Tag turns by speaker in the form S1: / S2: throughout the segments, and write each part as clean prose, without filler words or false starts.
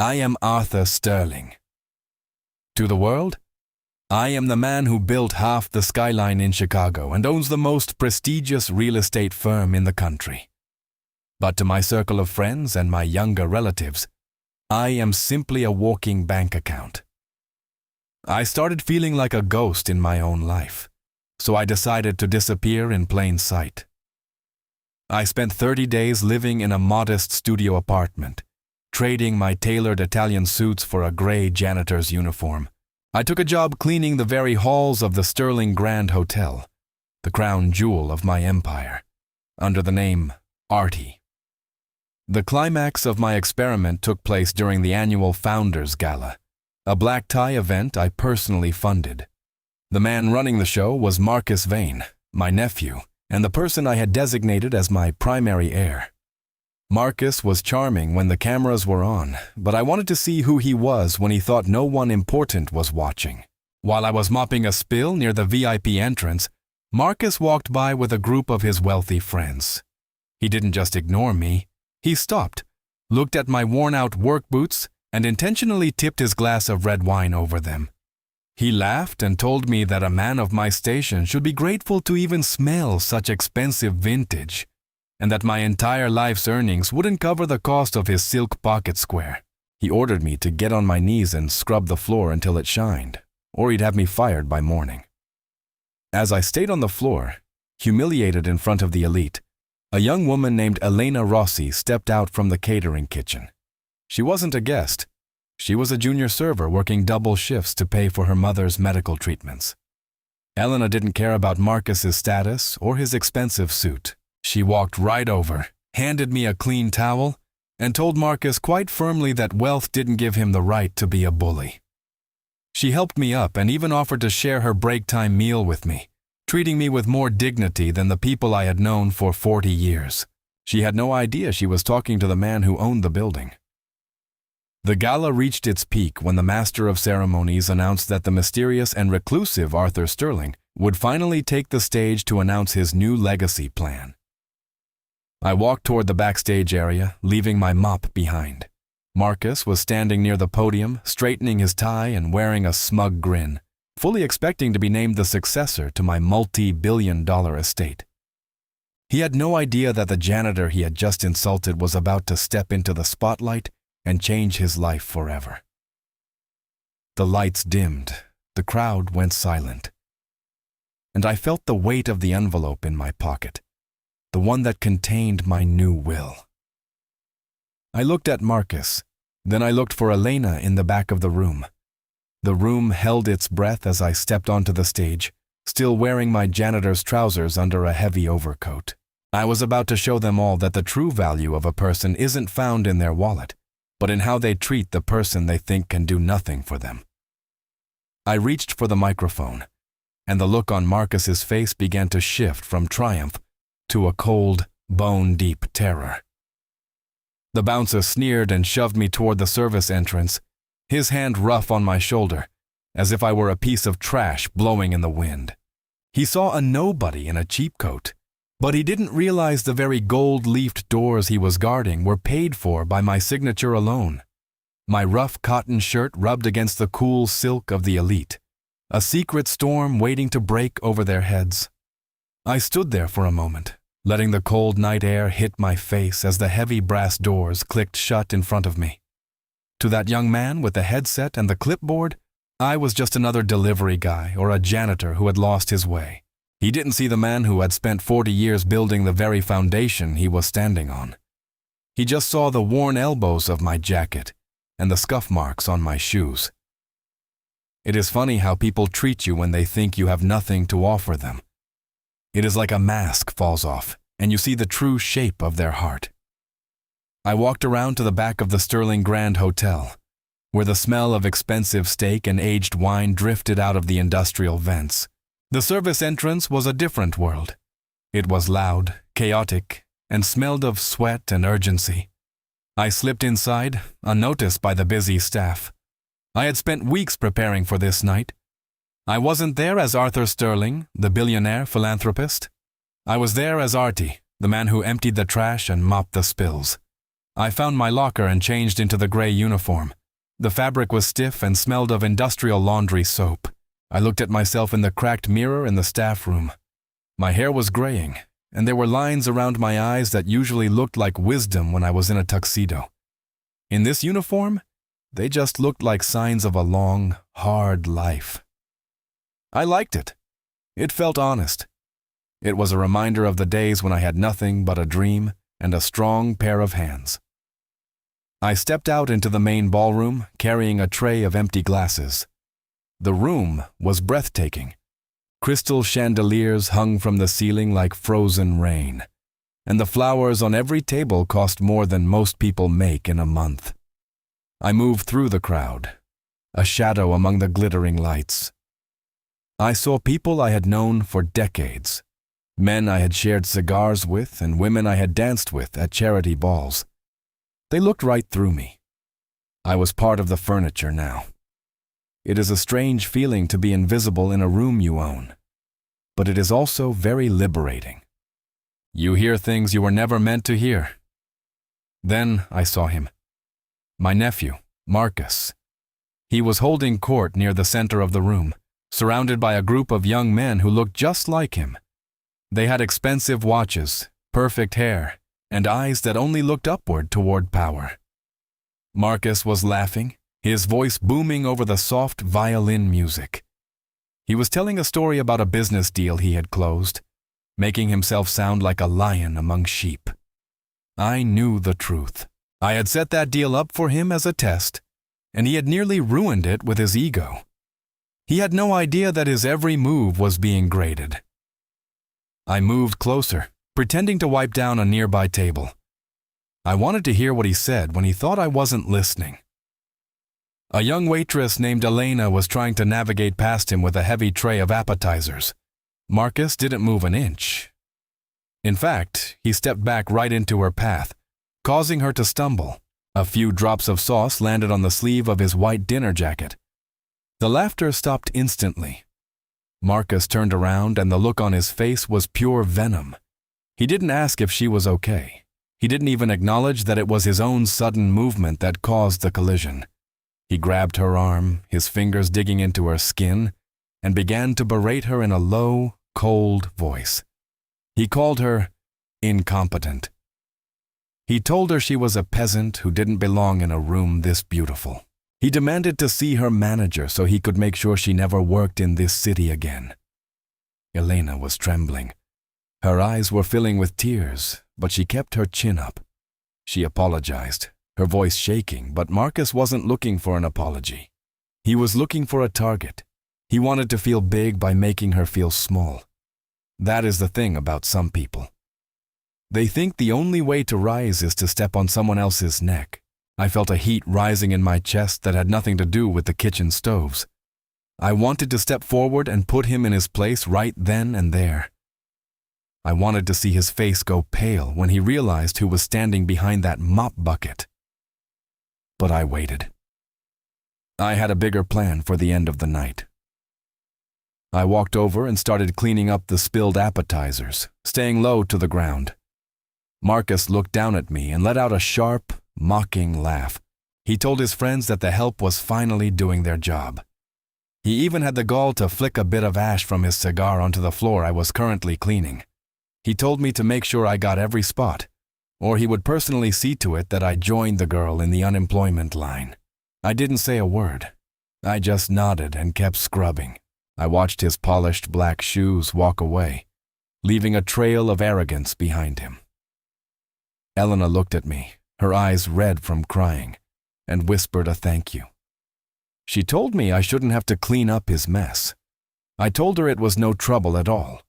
S1: I am Arthur Sterling. To the world, I am the man who built half the skyline in Chicago and owns the most prestigious real estate firm in the country. But to my circle of friends and my younger relatives, I am simply a walking bank account. I started feeling like a ghost in my own life, so I decided to disappear in plain sight. I spent 30 days living in a modest studio apartment, trading my tailored Italian suits for a gray janitor's uniform. I took a job cleaning the very halls of the Sterling Grand Hotel, the crown jewel of my empire, under the name Artie. The climax of my experiment took place during the annual Founders Gala, a black tie event I personally funded. The man running the show was Marcus Vane, my nephew, and the person I had designated as my primary heir. Marcus was charming when the cameras were on, but I wanted to see who he was when he thought no one important was watching. While I was mopping a spill near the VIP entrance, Marcus walked by with a group of his wealthy friends. He didn't just ignore me. He stopped, looked at my worn-out work boots, and intentionally tipped his glass of red wine over them. He laughed and told me that a man of my station should be grateful to even smell such expensive vintage, and that my entire life's earnings wouldn't cover the cost of his silk pocket square. He ordered me to get on my knees and scrub the floor until it shined, or he'd have me fired by morning. As I stayed on the floor, humiliated in front of the elite, a young woman named Elena Rossi stepped out from the catering kitchen. She wasn't a guest. She was a junior server working double shifts to pay for her mother's medical treatments. Elena didn't care about Marcus's status or his expensive suit. She walked right over, handed me a clean towel, and told Marcus quite firmly that wealth didn't give him the right to be a bully. She helped me up and even offered to share her break-time meal with me, treating me with more dignity than the people I had known for 40 years. She had no idea she was talking to the man who owned the building. The gala reached its peak when the master of ceremonies announced that the mysterious and reclusive Arthur Sterling would finally take the stage to announce his new legacy plan. I walked toward the backstage area, leaving my mop behind. Marcus was standing near the podium, straightening his tie and wearing a smug grin, fully expecting to be named the successor to my multi-billion-dollar estate. He had no idea that the janitor he had just insulted was about to step into the spotlight and change his life forever. The lights dimmed, the crowd went silent, and I felt the weight of the envelope in my pocket, the one that contained my new will. I looked at Marcus, then I looked for Elena in the back of the room. The room held its breath as I stepped onto the stage, still wearing my janitor's trousers under a heavy overcoat. I was about to show them all that the true value of a person isn't found in their wallet, but in how they treat the person they think can do nothing for them. I reached for the microphone, and the look on Marcus's face began to shift from triumph to a cold, bone-deep terror. The bouncer sneered and shoved me toward the service entrance, his hand rough on my shoulder, as if I were a piece of trash blowing in the wind. He saw a nobody in a cheap coat, but he didn't realize the very gold-leafed doors he was guarding were paid for by my signature alone. My rough cotton shirt rubbed against the cool silk of the elite, a secret storm waiting to break over their heads. I stood there for a moment, letting the cold night air hit my face as the heavy brass doors clicked shut in front of me. To that young man with the headset and the clipboard, I was just another delivery guy or a janitor who had lost his way. He didn't see the man who had spent 40 years building the very foundation he was standing on. He just saw the worn elbows of my jacket and the scuff marks on my shoes. It is funny how people treat you when they think you have nothing to offer them. It is like a mask falls off, and you see the true shape of their heart. I walked around to the back of the Sterling Grand Hotel, where the smell of expensive steak and aged wine drifted out of the industrial vents. The service entrance was a different world. It was loud, chaotic, and smelled of sweat and urgency. I slipped inside, unnoticed by the busy staff. I had spent weeks preparing for this night. I wasn't there as Arthur Sterling, the billionaire philanthropist. I was there as Artie, the man who emptied the trash and mopped the spills. I found my locker and changed into the gray uniform. The fabric was stiff and smelled of industrial laundry soap. I looked at myself in the cracked mirror in the staff room. My hair was graying, and there were lines around my eyes that usually looked like wisdom when I was in a tuxedo. In this uniform, they just looked like signs of a long, hard life. I liked it. It felt honest. It was a reminder of the days when I had nothing but a dream and a strong pair of hands. I stepped out into the main ballroom, carrying a tray of empty glasses. The room was breathtaking. Crystal chandeliers hung from the ceiling like frozen rain, and the flowers on every table cost more than most people make in a month. I moved through the crowd, a shadow among the glittering lights. I saw people I had known for decades, men I had shared cigars with and women I had danced with at charity balls. They looked right through me. I was part of the furniture now. It is a strange feeling to be invisible in a room you own, but it is also very liberating. You hear things you were never meant to hear. Then I saw him. My nephew, Marcus. He was holding court near the center of the room, surrounded by a group of young men who looked just like him. They had expensive watches, perfect hair, and eyes that only looked upward toward power. Marcus was laughing, his voice booming over the soft violin music. He was telling a story about a business deal he had closed, making himself sound like a lion among sheep. I knew the truth. I had set that deal up for him as a test, and he had nearly ruined it with his ego. He had no idea that his every move was being graded. I moved closer, pretending to wipe down a nearby table. I wanted to hear what he said when he thought I wasn't listening. A young waitress named Elena was trying to navigate past him with a heavy tray of appetizers. Marcus didn't move an inch. In fact, he stepped back right into her path, causing her to stumble. A few drops of sauce landed on the sleeve of his white dinner jacket. The laughter stopped instantly. Marcus turned around and the look on his face was pure venom. He didn't ask if she was okay. He didn't even acknowledge that it was his own sudden movement that caused the collision. He grabbed her arm, his fingers digging into her skin, and began to berate her in a low, cold voice. He called her incompetent. He told her she was a peasant who didn't belong in a room this beautiful. He demanded to see her manager so he could make sure she never worked in this city again. Elena was trembling. Her eyes were filling with tears, but she kept her chin up. She apologized, her voice shaking, but Marcus wasn't looking for an apology. He was looking for a target. He wanted to feel big by making her feel small. That is the thing about some people. They think the only way to rise is to step on someone else's neck. I felt a heat rising in my chest that had nothing to do with the kitchen stoves. I wanted to step forward and put him in his place right then and there. I wanted to see his face go pale when he realized who was standing behind that mop bucket. But I waited. I had a bigger plan for the end of the night. I walked over and started cleaning up the spilled appetizers, staying low to the ground. Marcus looked down at me and let out a sharp, mocking laugh. He told his friends that the help was finally doing their job. He even had the gall to flick a bit of ash from his cigar onto the floor I was currently cleaning. He told me to make sure I got every spot, or he would personally see to it that I joined the girl in the unemployment line. I didn't say a word. I just nodded and kept scrubbing. I watched his polished black shoes walk away, leaving a trail of arrogance behind him. Elena looked at me, her eyes red from crying, and whispered a thank you. She told me I shouldn't have to clean up his mess. I told her it was no trouble at all.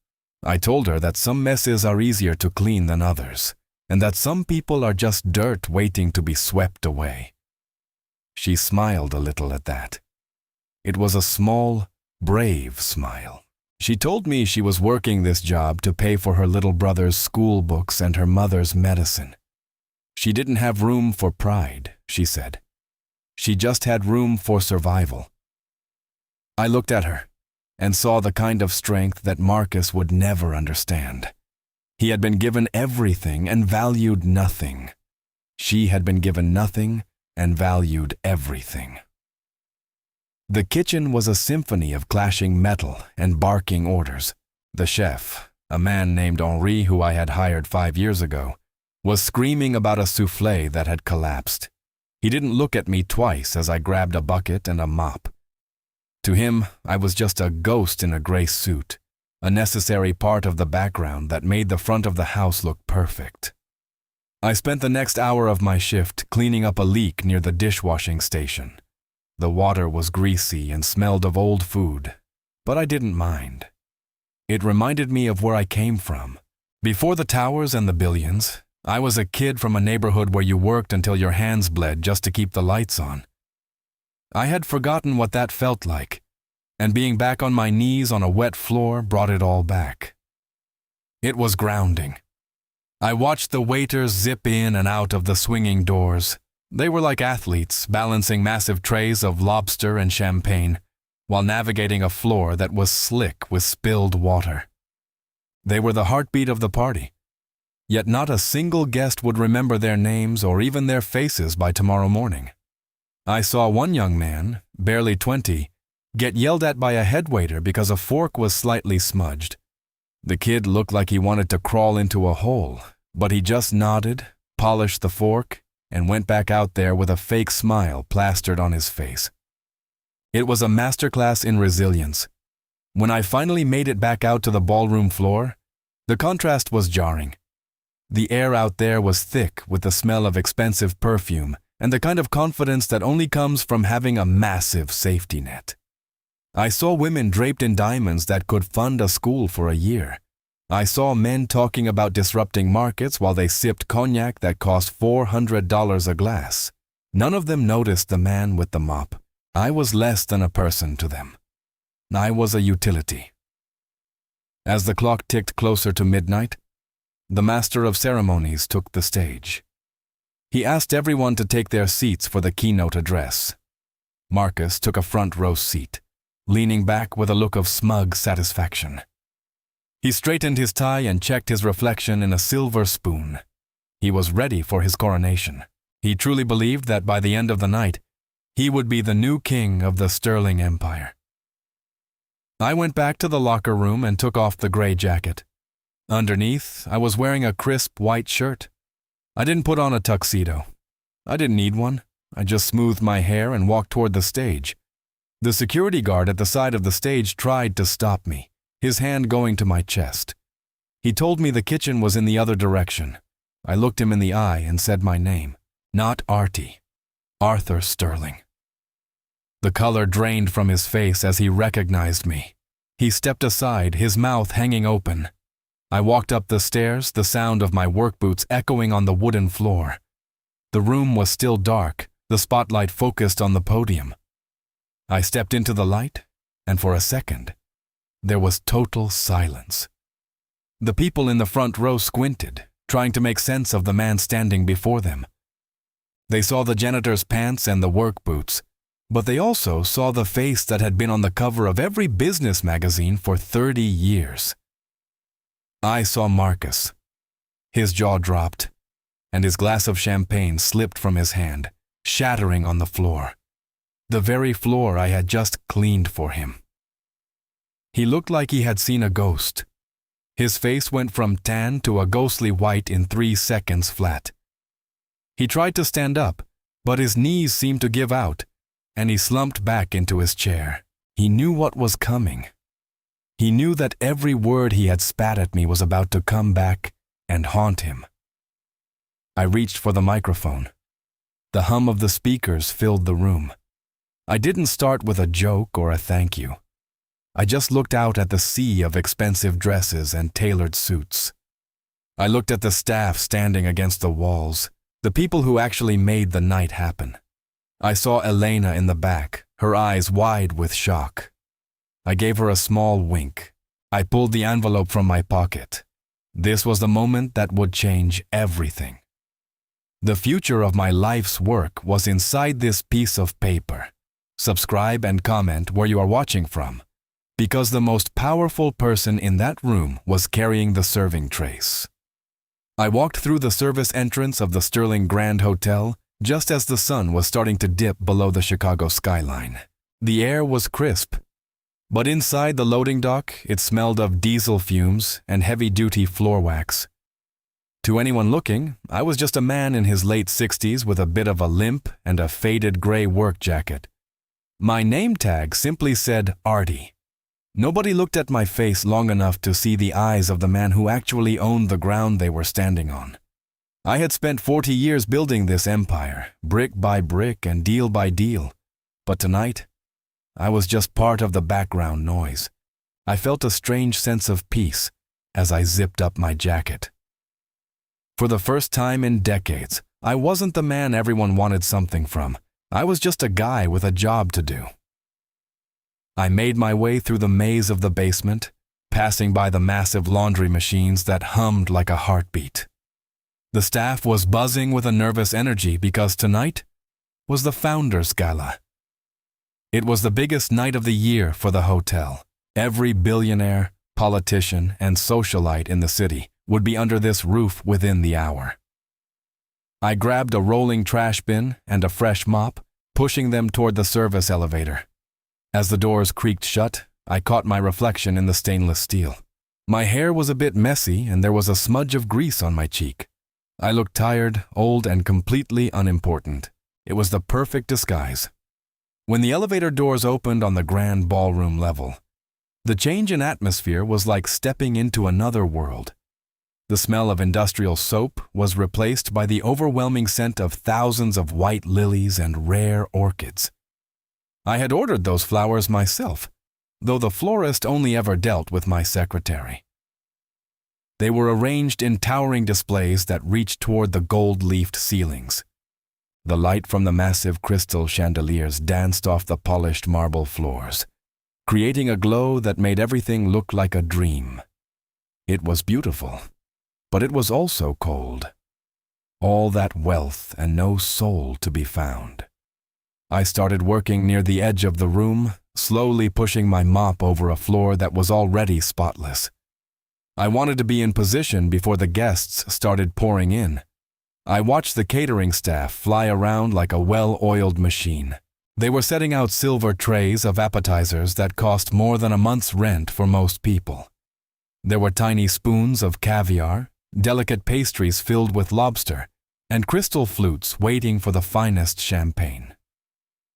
S1: I told her that some messes are easier to clean than others, and that some people are just dirt waiting to be swept away. She smiled a little at that. It was a small, brave smile. She told me she was working this job to pay for her little brother's school books and her mother's medicine. She didn't have room for pride, she said. She just had room for survival. I looked at her and saw the kind of strength that Marcus would never understand. He had been given everything and valued nothing. She had been given nothing and valued everything. The kitchen was a symphony of clashing metal and barking orders. The chef, a man named Henri who I had hired 5 years ago, was screaming about a soufflé that had collapsed. He didn't look at me twice as I grabbed a bucket and a mop. To him, I was just a ghost in a gray suit, a necessary part of the background that made the front of the house look perfect. I spent the next hour of my shift cleaning up a leak near the dishwashing station. The water was greasy and smelled of old food, but I didn't mind. It reminded me of where I came from. Before the towers and the billions, I was a kid from a neighborhood where you worked until your hands bled just to keep the lights on. I had forgotten what that felt like, and being back on my knees on a wet floor brought it all back. It was grounding. I watched the waiters zip in and out of the swinging doors. They were like athletes balancing massive trays of lobster and champagne while navigating a floor that was slick with spilled water. They were the heartbeat of the party, yet not a single guest would remember their names or even their faces by tomorrow morning. I saw one young man, barely 20, get yelled at by a headwaiter because a fork was slightly smudged. The kid looked like he wanted to crawl into a hole, but he just nodded, polished the fork, and went back out there with a fake smile plastered on his face. It was a masterclass in resilience. When I finally made it back out to the ballroom floor, the contrast was jarring. The air out there was thick with the smell of expensive perfume and the kind of confidence that only comes from having a massive safety net. I saw women draped in diamonds that could fund a school for a year. I saw men talking about disrupting markets while they sipped cognac that cost $400 a glass. None of them noticed the man with the mop. I was less than a person to them. I was a utility. As the clock ticked closer to midnight, the master of ceremonies took the stage. He asked everyone to take their seats for the keynote address. Marcus took a front row seat, leaning back with a look of smug satisfaction. He straightened his tie and checked his reflection in a silver spoon. He was ready for his coronation. He truly believed that by the end of the night, he would be the new king of the Sterling Empire. I went back to the locker room and took off the gray jacket. Underneath, I was wearing a crisp white shirt. I didn't put on a tuxedo. I didn't need one. I just smoothed my hair and walked toward the stage. The security guard at the side of the stage tried to stop me, his hand going to my chest. He told me the kitchen was in the other direction. I looked him in the eye and said my name. Not Artie. Arthur Sterling. The color drained from his face as he recognized me. He stepped aside, his mouth hanging open. I walked up the stairs, the sound of my work boots echoing on the wooden floor. The room was still dark, the spotlight focused on the podium. I stepped into the light, and for a second, there was total silence. The people in the front row squinted, trying to make sense of the man standing before them. They saw the janitor's pants and the work boots, but they also saw the face that had been on the cover of every business magazine for 30 years. I saw Marcus. His jaw dropped, and his glass of champagne slipped from his hand, shattering on the floor. The very floor I had just cleaned for him. He looked like he had seen a ghost. His face went from tan to a ghostly white in 3 seconds flat. He tried to stand up, but his knees seemed to give out, and he slumped back into his chair. He knew what was coming. He knew that every word he had spat at me was about to come back and haunt him. I reached for the microphone. The hum of the speakers filled the room. I didn't start with a joke or a thank you. I just looked out at the sea of expensive dresses and tailored suits. I looked at the staff standing against the walls, the people who actually made the night happen. I saw Elena in the back, her eyes wide with shock. I gave her a small wink. I pulled the envelope from my pocket. This was the moment that would change everything. The future of my life's work was inside this piece of paper. Subscribe and comment where you are watching from, because the most powerful person in that room was carrying the serving trays. I walked through the service entrance of the Sterling Grand Hotel just as the sun was starting to dip below the Chicago skyline. The air was crisp, but inside the loading dock, it smelled of diesel fumes and heavy-duty floor wax. To anyone looking, I was just a man in his late 60s with a bit of a limp and a faded gray work jacket. My name tag simply said Artie. Nobody looked at my face long enough to see the eyes of the man who actually owned the ground they were standing on. I had spent 40 years building this empire, brick by brick and deal by deal. But tonight, I was just part of the background noise. I felt a strange sense of peace as I zipped up my jacket. For the first time in decades, I wasn't the man everyone wanted something from. I was just a guy with a job to do. I made my way through the maze of the basement, passing by the massive laundry machines that hummed like a heartbeat. The staff was buzzing with a nervous energy because tonight was the Founders Gala. It was the biggest night of the year for the hotel. Every billionaire, politician, and socialite in the city would be under this roof within the hour. I grabbed a rolling trash bin and a fresh mop, pushing them toward the service elevator. As the doors creaked shut, I caught my reflection in the stainless steel. My hair was a bit messy and there was a smudge of grease on my cheek. I looked tired, old, and completely unimportant. It was the perfect disguise. When the elevator doors opened on the grand ballroom level, the change in atmosphere was like stepping into another world. The smell of industrial soap was replaced by the overwhelming scent of thousands of white lilies and rare orchids. I had ordered those flowers myself, though the florist only ever dealt with my secretary. They were arranged in towering displays that reached toward the gold-leafed ceilings. The light from the massive crystal chandeliers danced off the polished marble floors, creating a glow that made everything look like a dream. It was beautiful, but it was also cold. All that wealth and no soul to be found. I started working near the edge of the room, slowly pushing my mop over a floor that was already spotless. I wanted to be in position before the guests started pouring in. I watched the catering staff fly around like a well-oiled machine. They were setting out silver trays of appetizers that cost more than a month's rent for most people. There were tiny spoons of caviar, delicate pastries filled with lobster, and crystal flutes waiting for the finest champagne.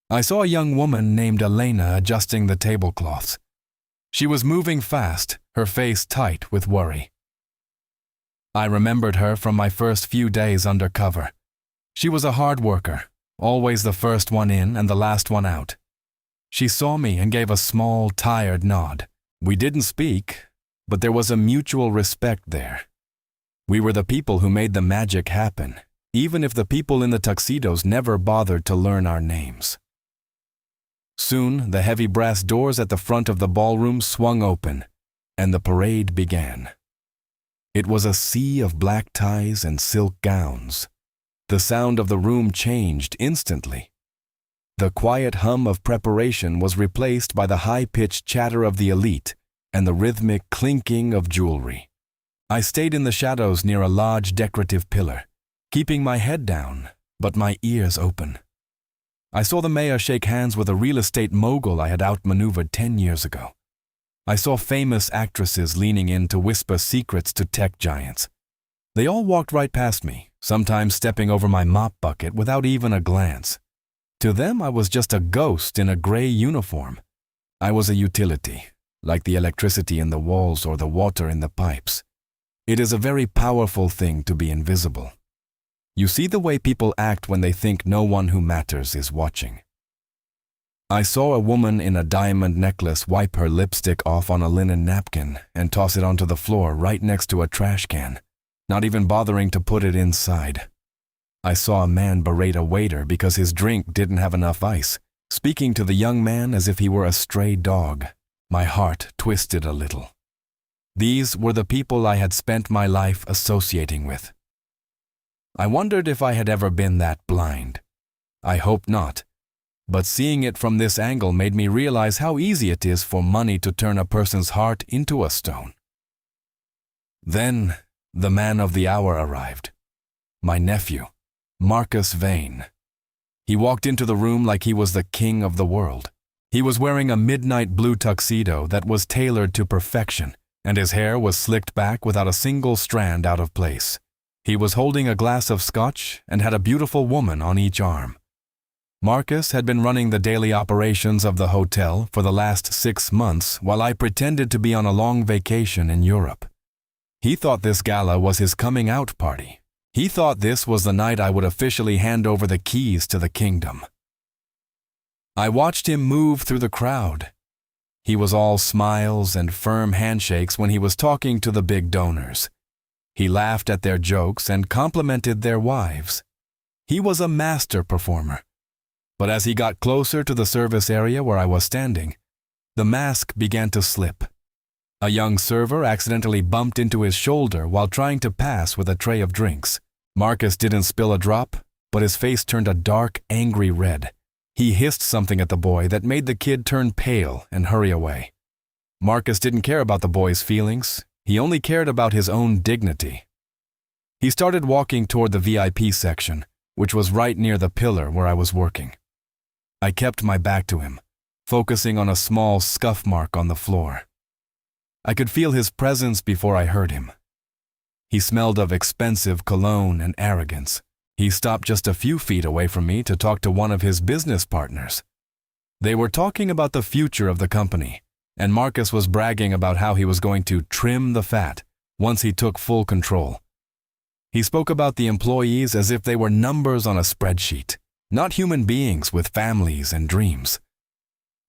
S1: I saw a young woman named Elena adjusting the tablecloths. She was moving fast, her face tight with worry. I remembered her from my first few days undercover. She was a hard worker, always the first one in and the last one out. She saw me and gave a small, tired nod. We didn't speak, but there was a mutual respect there. We were the people who made the magic happen, even if the people in the tuxedos never bothered to learn our names. Soon, the heavy brass doors at the front of the ballroom swung open, and the parade began. It was a sea of black ties and silk gowns. The sound of the room changed instantly. The quiet hum of preparation was replaced by the high-pitched chatter of the elite and the rhythmic clinking of jewelry. I stayed in the shadows near a large decorative pillar, keeping my head down, but my ears open. I saw the mayor shake hands with a real estate mogul I had outmaneuvered 10 years ago. I saw famous actresses leaning in to whisper secrets to tech giants. They all walked right past me, sometimes stepping over my mop bucket without even a glance. To them, I was just a ghost in a gray uniform. I was a utility, like the electricity in the walls or the water in the pipes. It is a very powerful thing to be invisible. You see the way people act when they think no one who matters is watching. I saw a woman in a diamond necklace wipe her lipstick off on a linen napkin and toss it onto the floor right next to a trash can, not even bothering to put it inside. I saw a man berate a waiter because his drink didn't have enough ice, speaking to the young man as if he were a stray dog. My heart twisted a little. These were the people I had spent my life associating with. I wondered if I had ever been that blind. I hope not, but seeing it from this angle made me realize how easy it is for money to turn a person's heart into a stone. Then, the man of the hour arrived. My nephew, Marcus Vane. He walked into the room like he was the king of the world. He was wearing a midnight blue tuxedo that was tailored to perfection, and his hair was slicked back without a single strand out of place. He was holding a glass of scotch and had a beautiful woman on each arm. Marcus had been running the daily operations of the hotel for the last 6 months while I pretended to be on a long vacation in Europe. He thought this gala was his coming out party. He thought this was the night I would officially hand over the keys to the kingdom. I watched him move through the crowd. He was all smiles and firm handshakes when he was talking to the big donors. He laughed at their jokes and complimented their wives. He was a master performer. But as he got closer to the service area where I was standing, the mask began to slip. A young server accidentally bumped into his shoulder while trying to pass with a tray of drinks. Marcus didn't spill a drop, but his face turned a dark, angry red. He hissed something at the boy that made the kid turn pale and hurry away. Marcus didn't care about the boy's feelings. He only cared about his own dignity. He started walking toward the VIP section, which was right near the pillar where I was working. I kept my back to him, focusing on a small scuff mark on the floor. I could feel his presence before I heard him. He smelled of expensive cologne and arrogance. He stopped just a few feet away from me to talk to one of his business partners. They were talking about the future of the company, and Marcus was bragging about how he was going to trim the fat once he took full control. He spoke about the employees as if they were numbers on a spreadsheet, not human beings with families and dreams.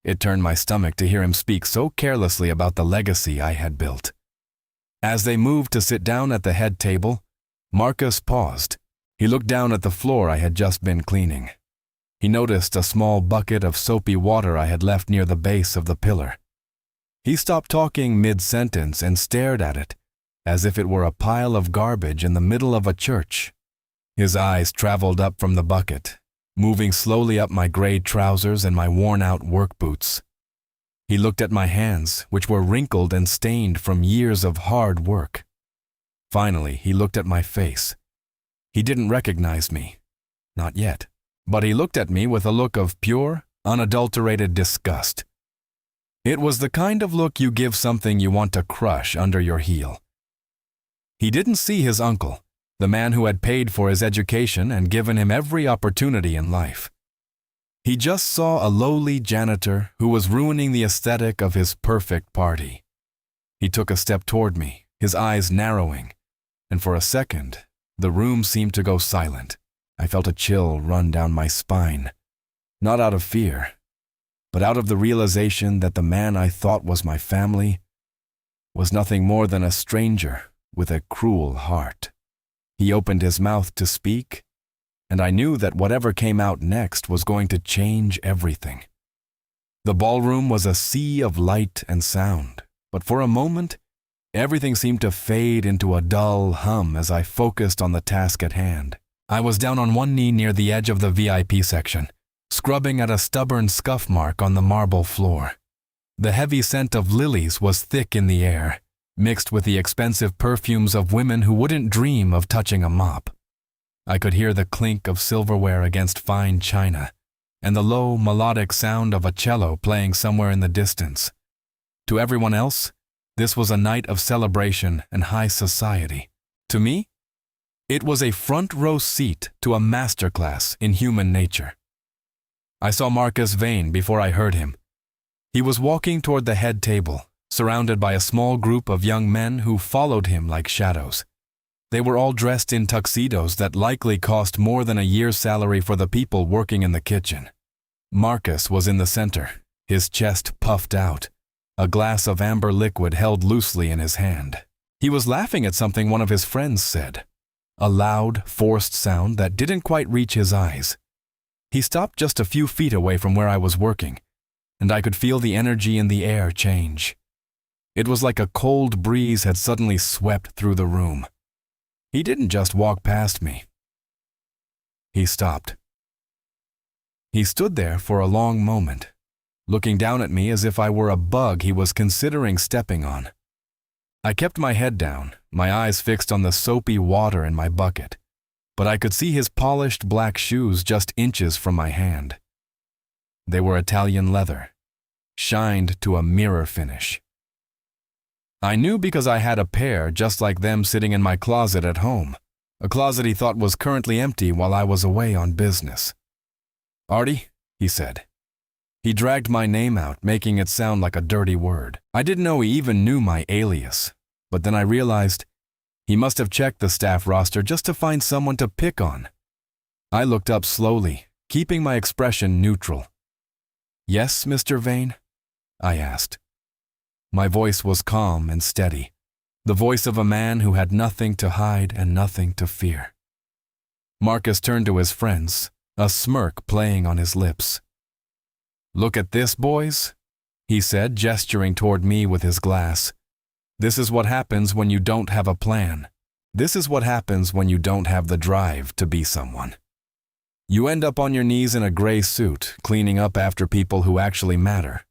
S1: It turned my stomach to hear him speak so carelessly about the legacy I had built. As they moved to sit down at the head table, Marcus paused. He looked down at the floor I had just been cleaning. He noticed a small bucket of soapy water I had left near the base of the pillar. He stopped talking mid-sentence and stared at it, as if it were a pile of garbage in the middle of a church. His eyes traveled up from the bucket, moving slowly up my gray trousers and my worn-out work boots. He looked at my hands, which were wrinkled and stained from years of hard work. Finally, he looked at my face. He didn't recognize me. Not yet. But he looked at me with a look of pure, unadulterated disgust. It was the kind of look you give something you want to crush under your heel. He didn't see his uncle, the man who had paid for his education and given him every opportunity in life. He just saw a lowly janitor who was ruining the aesthetic of his perfect party. He took a step toward me, his eyes narrowing, and for a second, the room seemed to go silent. I felt a chill run down my spine, not out of fear, but out of the realization that the man I thought was my family was nothing more than a stranger with a cruel heart. He opened his mouth to speak, and I knew that whatever came out next was going to change everything. The ballroom was a sea of light and sound, but for a moment, everything seemed to fade into a dull hum as I focused on the task at hand. I was down on one knee near the edge of the VIP section, scrubbing at a stubborn scuff mark on the marble floor. The heavy scent of lilies was thick in the air, mixed with the expensive perfumes of women who wouldn't dream of touching a mop. I could hear the clink of silverware against fine china, and the low, melodic sound of a cello playing somewhere in the distance. To everyone else, this was a night of celebration and high society. To me, it was a front-row seat to a masterclass in human nature. I saw Marcus Vane before I heard him. He was walking toward the head table, surrounded by a small group of young men who followed him like shadows. They were all dressed in tuxedos that likely cost more than a year's salary for the people working in the kitchen. Marcus was in the center, his chest puffed out, a glass of amber liquid held loosely in his hand. He was laughing at something one of his friends said, a loud, forced sound that didn't quite reach his eyes. He stopped just a few feet away from where I was working, and I could feel the energy in the air change. It was like a cold breeze had suddenly swept through the room. He didn't just walk past me. He stopped. He stood there for a long moment, looking down at me as if I were a bug he was considering stepping on. I kept my head down, my eyes fixed on the soapy water in my bucket, but I could see his polished black shoes just inches from my hand. They were Italian leather, shined to a mirror finish. I knew because I had a pair just like them sitting in my closet at home, a closet he thought was currently empty while I was away on business. "Artie," he said. He dragged my name out, making it sound like a dirty word. I didn't know he even knew my alias, but then I realized he must have checked the staff roster just to find someone to pick on. I looked up slowly, keeping my expression neutral. "Yes, Mr. Vane?" I asked. My voice was calm and steady, the voice of a man who had nothing to hide and nothing to fear. Marcus turned to his friends, a smirk playing on his lips. "Look at this, boys," he said, gesturing toward me with his glass. "This is what happens when you don't have a plan. This is what happens when you don't have the drive to be someone. You end up on your knees in a gray suit, cleaning up after people who actually matter."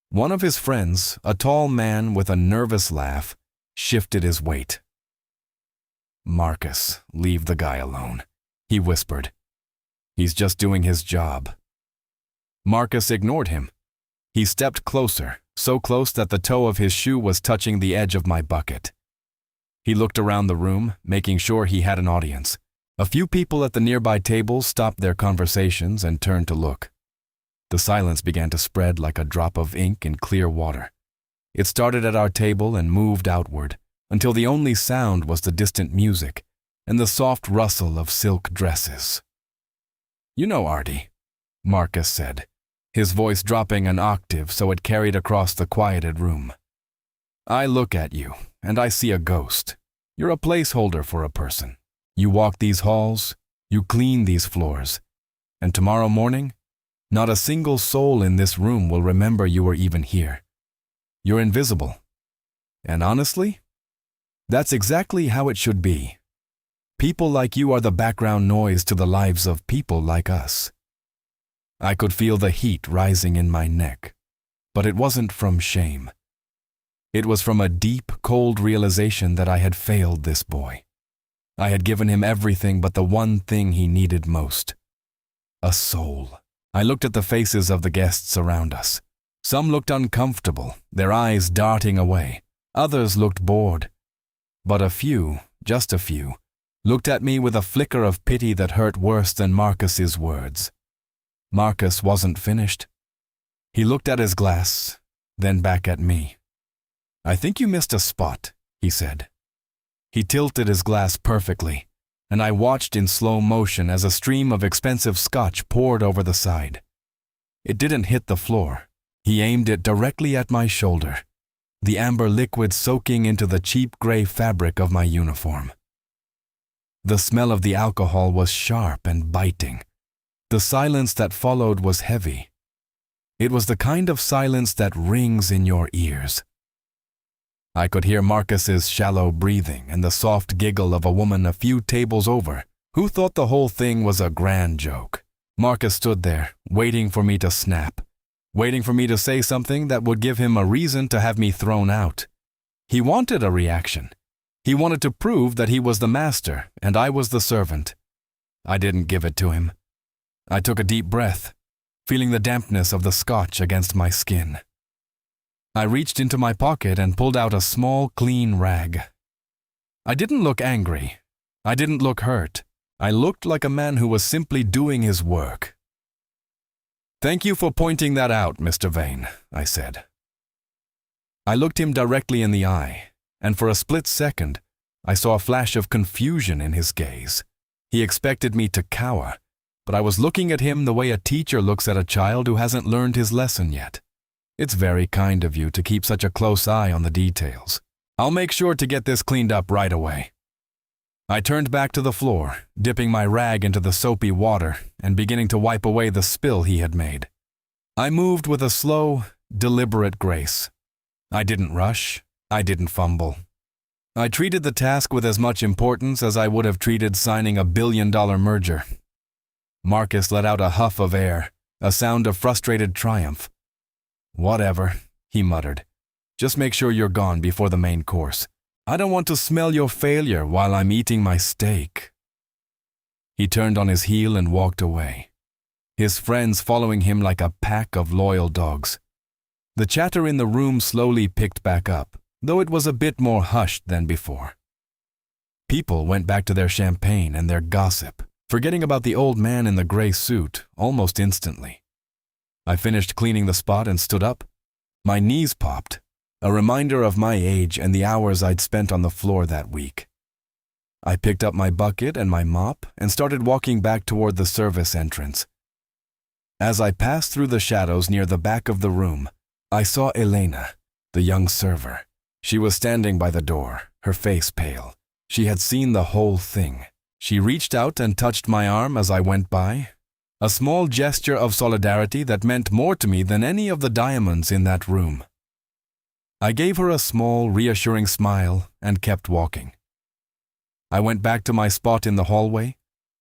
S1: One of his friends, a tall man with a nervous laugh, shifted his weight. "Marcus, leave the guy alone," he whispered. "He's just doing his job." Marcus ignored him. He stepped closer, so close that the toe of his shoe was touching the edge of my bucket. He looked around the room, making sure he had an audience. A few people at the nearby tables stopped their conversations and turned to look. The silence began to spread like a drop of ink in clear water. It started at our table and moved outward, until the only sound was the distant music and the soft rustle of silk dresses. "You know, Artie," Marcus said, his voice dropping an octave so it carried across the quieted room. "I look at you, and I see a ghost. You're a placeholder for a person. You walk these halls, you clean these floors, and tomorrow morning, not a single soul in this room will remember you were even here. You're invisible. And honestly, that's exactly how it should be. People like you are the background noise to the lives of people like us." I could feel the heat rising in my neck, but it wasn't from shame. It was from a deep, cold realization that I had failed this boy. I had given him everything but the one thing he needed most: a soul. I looked at the faces of the guests around us. Some looked uncomfortable, their eyes darting away. Others looked bored. But a few, just a few, looked at me with a flicker of pity that hurt worse than Marcus's words. Marcus wasn't finished. He looked at his glass, then back at me. "I think you missed a spot," he said. He tilted his glass perfectly, and I watched in slow motion as a stream of expensive scotch poured over the side. It didn't hit the floor. He aimed it directly at my shoulder, the amber liquid soaking into the cheap gray fabric of my uniform. The smell of the alcohol was sharp and biting. The silence that followed was heavy. It was the kind of silence that rings in your ears. I could hear Marcus's shallow breathing and the soft giggle of a woman a few tables over, who thought the whole thing was a grand joke. Marcus stood there, waiting for me to snap, waiting for me to say something that would give him a reason to have me thrown out. He wanted a reaction. He wanted to prove that he was the master and I was the servant. I didn't give it to him. I took a deep breath, feeling the dampness of the scotch against my skin. I reached into my pocket and pulled out a small, clean rag. I didn't look angry. I didn't look hurt. I looked like a man who was simply doing his work. "Thank you for pointing that out, Mr. Vane," I said. I looked him directly in the eye, and for a split second, I saw a flash of confusion in his gaze. He expected me to cower, but I was looking at him the way a teacher looks at a child who hasn't learned his lesson yet. "It's very kind of you to keep such a close eye on the details. I'll make sure to get this cleaned up right away." I turned back to the floor, dipping my rag into the soapy water and beginning to wipe away the spill he had made. I moved with a slow, deliberate grace. I didn't rush. I didn't fumble. I treated the task with as much importance as I would have treated signing a billion-dollar merger. Marcus let out a huff of air, a sound of frustrated triumph. "Whatever," he muttered. Just make sure you're gone before the main course. I don't want to smell your failure while I'm eating my steak." He turned on his heel and walked away, his friends following him like a pack of loyal dogs. The chatter in the room slowly picked back up, though it was a bit more hushed than before. People went back to their champagne and their gossip, forgetting about the old man in the gray suit almost instantly. I finished cleaning the spot and stood up. My knees popped, a reminder of my age and the hours I'd spent on the floor that week. I picked up my bucket and my mop and started walking back toward the service entrance. As I passed through the shadows near the back of the room, I saw Elena, the young server. She was standing by the door, her face pale. She had seen the whole thing. She reached out and touched my arm as I went by, a small gesture of solidarity that meant more to me than any of the diamonds in that room. I gave her a small, reassuring smile and kept walking. I went back to my spot in the hallway,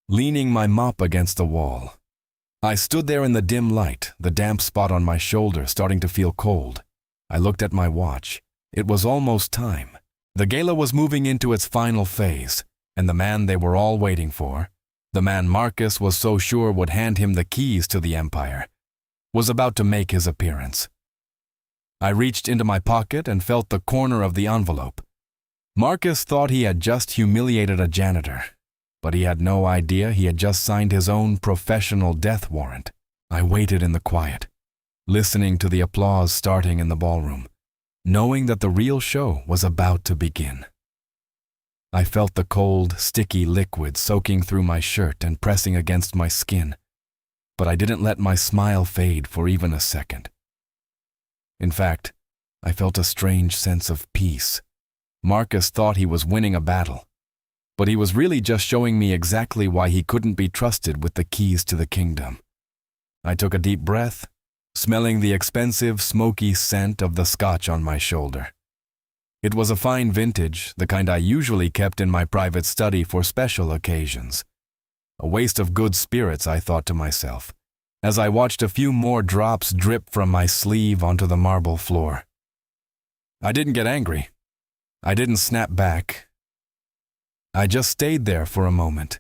S1: leaning my mop against the wall. I stood there in the dim light, the damp spot on my shoulder starting to feel cold. I looked at my watch. It was almost time. The gala was moving into its final phase, and the man they were all waiting for, the man Marcus was so sure would hand him the keys to the empire, was about to make his appearance. I reached into my pocket and felt the corner of the envelope. Marcus thought he had just humiliated a janitor, but he had no idea he had just signed his own professional death warrant. I waited in the quiet, listening to the applause starting in the ballroom, knowing that the real show was about to begin. I felt the cold, sticky liquid soaking through my shirt and pressing against my skin, but I didn't let my smile fade for even a second. In fact, I felt a strange sense of peace. Marcus thought he was winning a battle, but he was really just showing me exactly why he couldn't be trusted with the keys to the kingdom. I took a deep breath, smelling the expensive, smoky scent of the scotch on my shoulder. It was a fine vintage, the kind I usually kept in my private study for special occasions. A waste of good spirits, I thought to myself, as I watched a few more drops drip from my sleeve onto the marble floor. I didn't get angry. I didn't snap back. I just stayed there for a moment,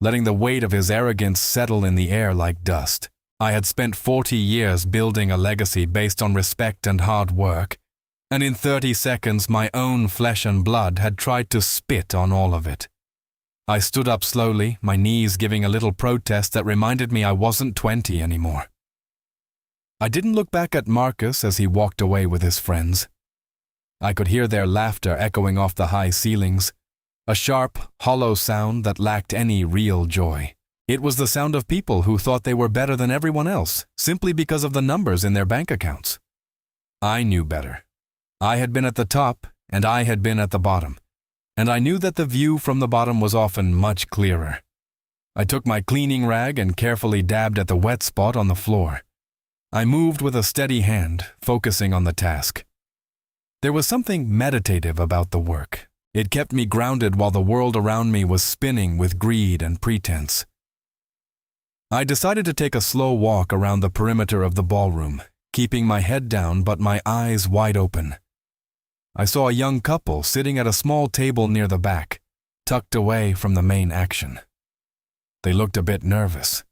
S1: letting the weight of his arrogance settle in the air like dust. I had spent 40 years building a legacy based on respect and hard work, and in 30 seconds my own flesh and blood had tried to spit on all of it. I stood up slowly, my knees giving a little protest that reminded me I wasn't 20 anymore. I didn't look back at Marcus as he walked away with his friends. I could hear their laughter echoing off the high ceilings, a sharp, hollow sound that lacked any real joy. It was the sound of people who thought they were better than everyone else, simply because of the numbers in their bank accounts. I knew better. I had been at the top, and I had been at the bottom, and I knew that the view from the bottom was often much clearer. I took my cleaning rag and carefully dabbed at the wet spot on the floor. I moved with a steady hand, focusing on the task. There was something meditative about the work. It kept me grounded while the world around me was spinning with greed and pretense. I decided to take a slow walk around the perimeter of the ballroom, keeping my head down but my eyes wide open. I saw a young couple sitting at a small table near the back, tucked away from the main action. They looked a bit nervous,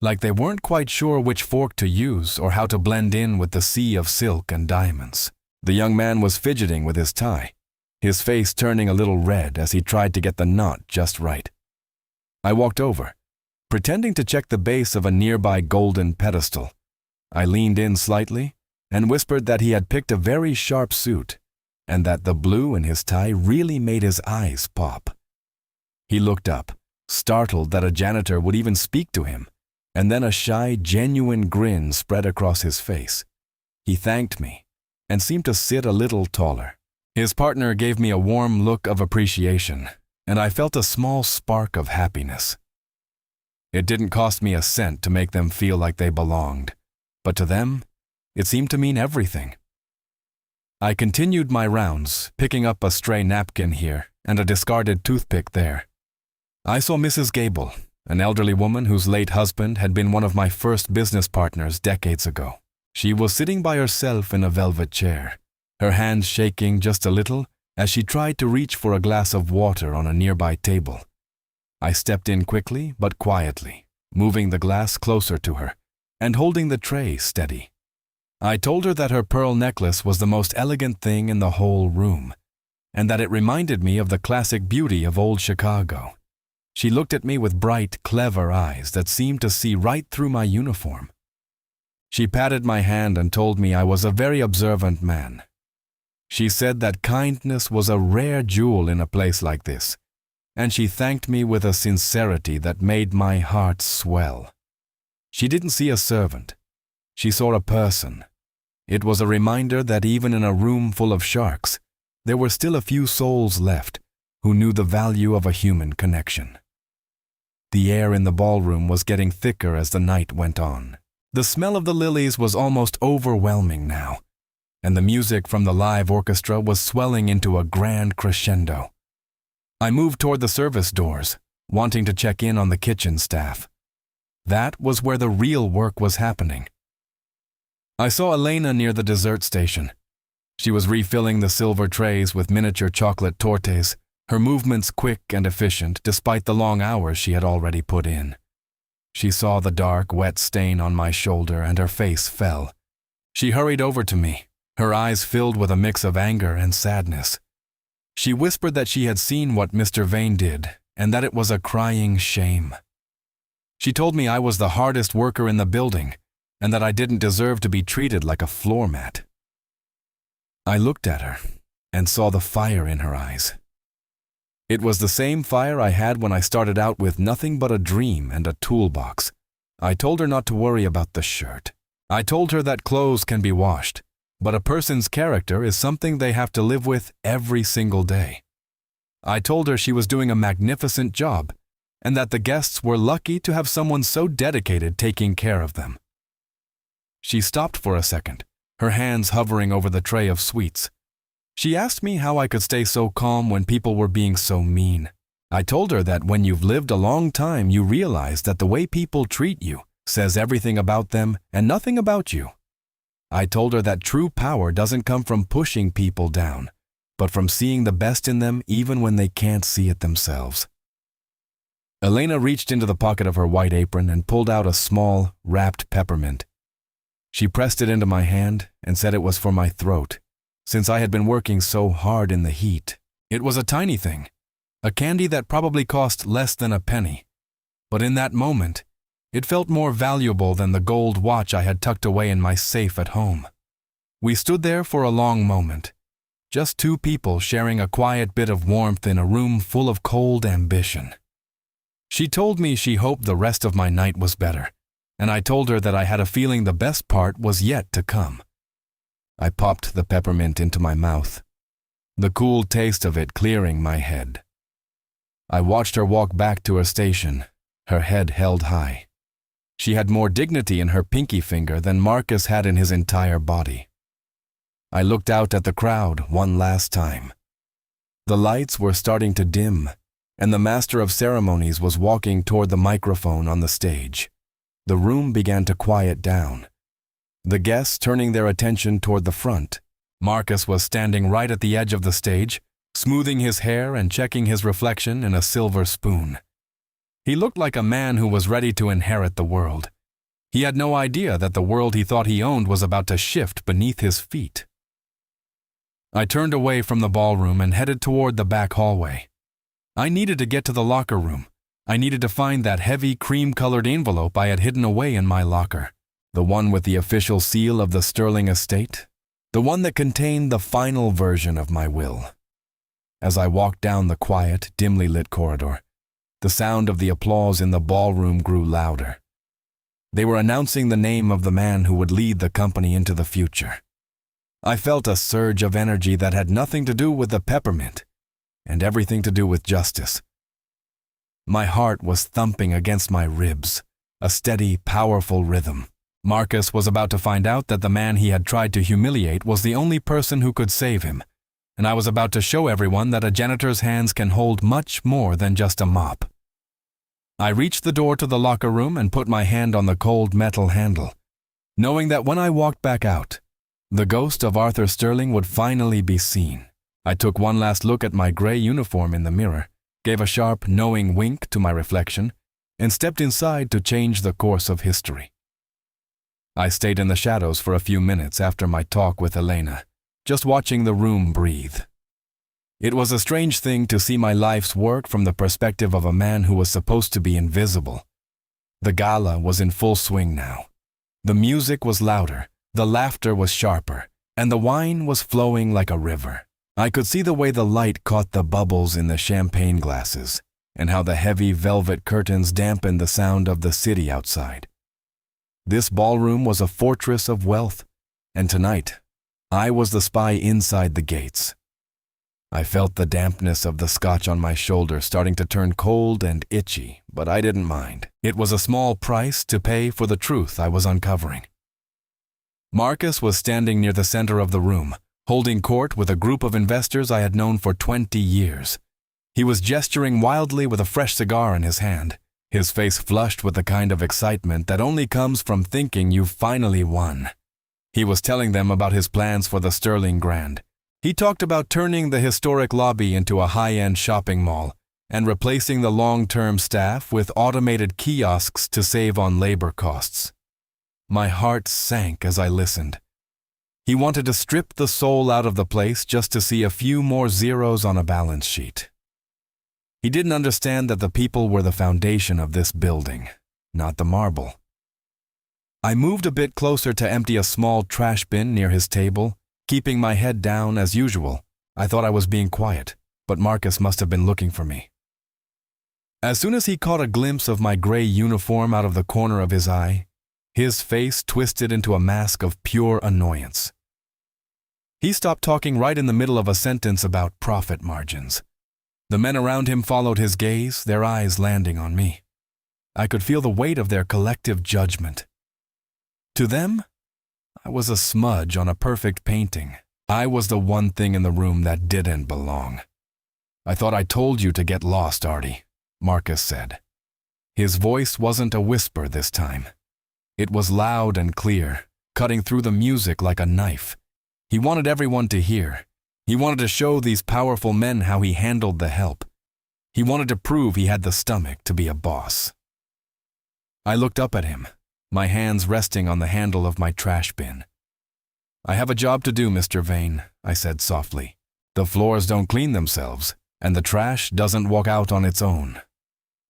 S1: like they weren't quite sure which fork to use or how to blend in with the sea of silk and diamonds. The young man was fidgeting with his tie, his face turning a little red as he tried to get the knot just right. I walked over, pretending to check the base of a nearby golden pedestal. I leaned in slightly and whispered that he had picked a very sharp suit and that the blue in his tie really made his eyes pop. He looked up, startled that a janitor would even speak to him, and then a shy, genuine grin spread across his face. He thanked me and seemed to sit a little taller. His partner gave me a warm look of appreciation, and I felt a small spark of happiness. It didn't cost me a cent to make them feel like they belonged, but to them, it seemed to mean everything. I continued my rounds, picking up a stray napkin here and a discarded toothpick there. I saw Mrs. Gable, an elderly woman whose late husband had been one of my first business partners decades ago. She was sitting by herself in a velvet chair, her hands shaking just a little as she tried to reach for a glass of water on a nearby table. I stepped in quickly but quietly, moving the glass closer to her and holding the tray steady. I told her that her pearl necklace was the most elegant thing in the whole room, and that it reminded me of the classic beauty of old Chicago. She looked at me with bright, clever eyes that seemed to see right through my uniform. She patted my hand and told me I was a very observant man. She said that kindness was a rare jewel in a place like this, and she thanked me with a sincerity that made my heart swell. She didn't see a servant. She saw a person. It was a reminder that even in a room full of sharks, there were still a few souls left who knew the value of a human connection. The air in the ballroom was getting thicker as the night went on. The smell of the lilies was almost overwhelming now, and the music from the live orchestra was swelling into a grand crescendo. I moved toward the service doors, wanting to check in on the kitchen staff. That was where the real work was happening. I saw Elena near the dessert station. She was refilling the silver trays with miniature chocolate tortes, her movements quick and efficient despite the long hours she had already put in. She saw the dark, wet stain on my shoulder and her face fell. She hurried over to me, her eyes filled with a mix of anger and sadness. She whispered that she had seen what Mr. Vane did and that it was a crying shame. She told me I was the hardest worker in the building and that I didn't deserve to be treated like a floor mat. I looked at her and saw the fire in her eyes. It was the same fire I had when I started out with nothing but a dream and a toolbox. I told her not to worry about the shirt. I told her that clothes can be washed, but a person's character is something they have to live with every single day. I told her she was doing a magnificent job and that the guests were lucky to have someone so dedicated taking care of them. She stopped for a second, her hands hovering over the tray of sweets. She asked me how I could stay so calm when people were being so mean. I told her that when you've lived a long time, you realize that the way people treat you says everything about them and nothing about you. I told her that true power doesn't come from pushing people down, but from seeing the best in them even when they can't see it themselves. Elena reached into the pocket of her white apron and pulled out a small, wrapped peppermint. She pressed it into my hand and said it was for my throat, since I had been working so hard in the heat. It was a tiny thing, a candy that probably cost less than a penny, but in that moment, it felt more valuable than the gold watch I had tucked away in my safe at home. We stood there for a long moment, just two people sharing a quiet bit of warmth in a room full of cold ambition. She told me she hoped the rest of my night was better, and I told her that I had a feeling the best part was yet to come. I popped the peppermint into my mouth, the cool taste of it clearing my head. I watched her walk back to her station, her head held high. She had more dignity in her pinky finger than Marcus had in his entire body. I looked out at the crowd one last time. The lights were starting to dim, and the master of ceremonies was walking toward the microphone on the stage. The room began to quiet down, the guests turning their attention toward the front. Marcus was standing right at the edge of the stage, smoothing his hair and checking his reflection in a silver spoon. He looked like a man who was ready to inherit the world. He had no idea that the world he thought he owned was about to shift beneath his feet. I turned away from the ballroom and headed toward the back hallway. I needed to get to the locker room. I needed to find that heavy cream-colored envelope I had hidden away in my locker. The one with the official seal of the Sterling estate. The one that contained the final version of my will. As I walked down the quiet, dimly lit corridor, the sound of the applause in the ballroom grew louder. They were announcing the name of the man who would lead the company into the future. I felt a surge of energy that had nothing to do with the peppermint and everything to do with justice. My heart was thumping against my ribs, a steady, powerful rhythm. Marcus was about to find out that the man he had tried to humiliate was the only person who could save him, and I was about to show everyone that a janitor's hands can hold much more than just a mop. I reached the door to the locker room and put my hand on the cold metal handle, knowing that when I walked back out, The ghost of Arthur Sterling would finally be seen. I took one last look at my gray uniform in the mirror, gave a sharp, knowing wink to my reflection, and stepped inside to change the course of history. I stayed in the shadows for a few minutes after my talk with Elena, just watching the room breathe. It was a strange thing to see my life's work from the perspective of a man who was supposed to be invisible. The gala was in full swing now. The music was louder, the laughter was sharper, and the wine was flowing like a river. I could see the way the light caught the bubbles in the champagne glasses, and how the heavy velvet curtains dampened the sound of the city outside. This ballroom was a fortress of wealth, and tonight, I was the spy inside the gates. I felt the dampness of the scotch on my shoulder starting to turn cold and itchy, but I didn't mind. It was a small price to pay for the truth I was uncovering. Marcus was standing near the center of the room, holding court with a group of investors I had known for 20 years. He was gesturing wildly with a fresh cigar in his hand, his face flushed with the kind of excitement that only comes from thinking you've finally won. He was telling them about his plans for the Sterling Grand. He talked about turning the historic lobby into a high-end shopping mall and replacing the long-term staff with automated kiosks to save on labor costs. My heart sank as I listened. He wanted to strip the soul out of the place just to see a few more zeros on a balance sheet. He didn't understand that the people were the foundation of this building, not the marble. I moved a bit closer to empty a small trash bin near his table, keeping my head down as usual. I thought I was being quiet, but Marcus must have been looking for me. As soon as he caught a glimpse of my gray uniform out of the corner of his eye, his face twisted into a mask of pure annoyance. He stopped talking right in the middle of a sentence about profit margins. The men around him followed his gaze, their eyes landing on me. I could feel the weight of their collective judgment. To them, I was a smudge on a perfect painting. I was the one thing in the room that didn't belong. "I thought I told you to get lost, Artie," Marcus said. His voice wasn't a whisper this time. It was loud and clear, cutting through the music like a knife. He wanted everyone to hear. He wanted to show these powerful men how he handled the help. He wanted to prove he had the stomach to be a boss. I looked up at him, my hands resting on the handle of my trash bin. "I have a job to do, Mr. Vane," I said softly. "The floors don't clean themselves, and the trash doesn't walk out on its own.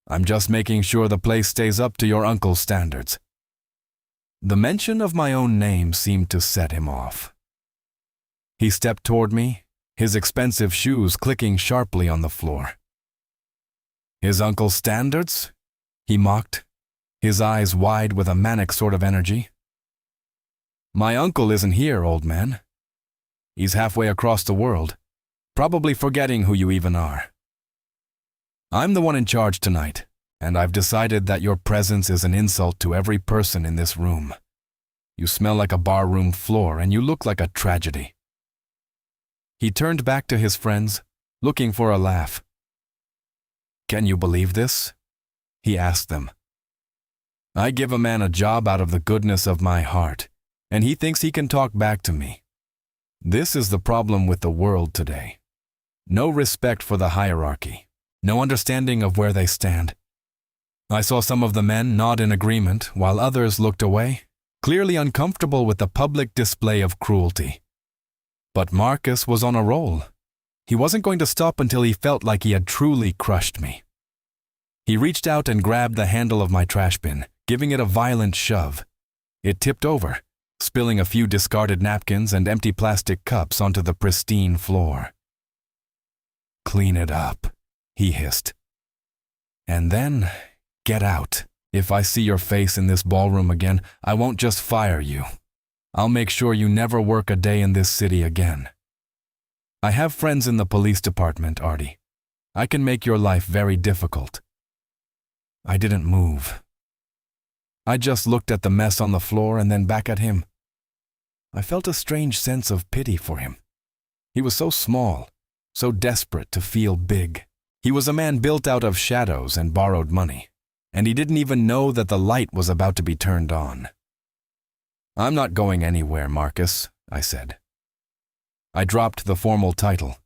S1: I'm just making sure the place stays up to your uncle's standards." The mention of my own name seemed to set him off. He stepped toward me, his expensive shoes clicking sharply on the floor. "His uncle's standards?" he mocked, his eyes wide with a manic sort of energy. "My uncle isn't here, old man. He's halfway across the world, probably forgetting who you even are. I'm the one in charge tonight, and I've decided that your presence is an insult to every person in this room. You smell like a barroom floor, and you look like a tragedy." He turned back to his friends, looking for a laugh. "Can you believe this?" he asked them. "I give a man a job out of the goodness of my heart, and he thinks he can talk back to me. This is the problem with the world today. No respect for the hierarchy, no understanding of where they stand." I saw some of the men nod in agreement while others looked away, clearly uncomfortable with the public display of cruelty. But Marcus was on a roll. He wasn't going to stop until he felt like he had truly crushed me. He reached out and grabbed the handle of my trash bin, giving it a violent shove. It tipped over, spilling a few discarded napkins and empty plastic cups onto the pristine floor. "Clean it up," he hissed. "And then, get out. If I see your face in this ballroom again, I won't just fire you. I'll make sure you never work a day in this city again. I have friends in the police department, Artie. I can make your life very difficult." I didn't move. I just looked at the mess on the floor and then back at him. I felt a strange sense of pity for him. He was so small, so desperate to feel big. He was a man built out of shadows and borrowed money, and he didn't even know that the light was about to be turned on. "I'm not going anywhere, Marcus," I said. I dropped the formal title.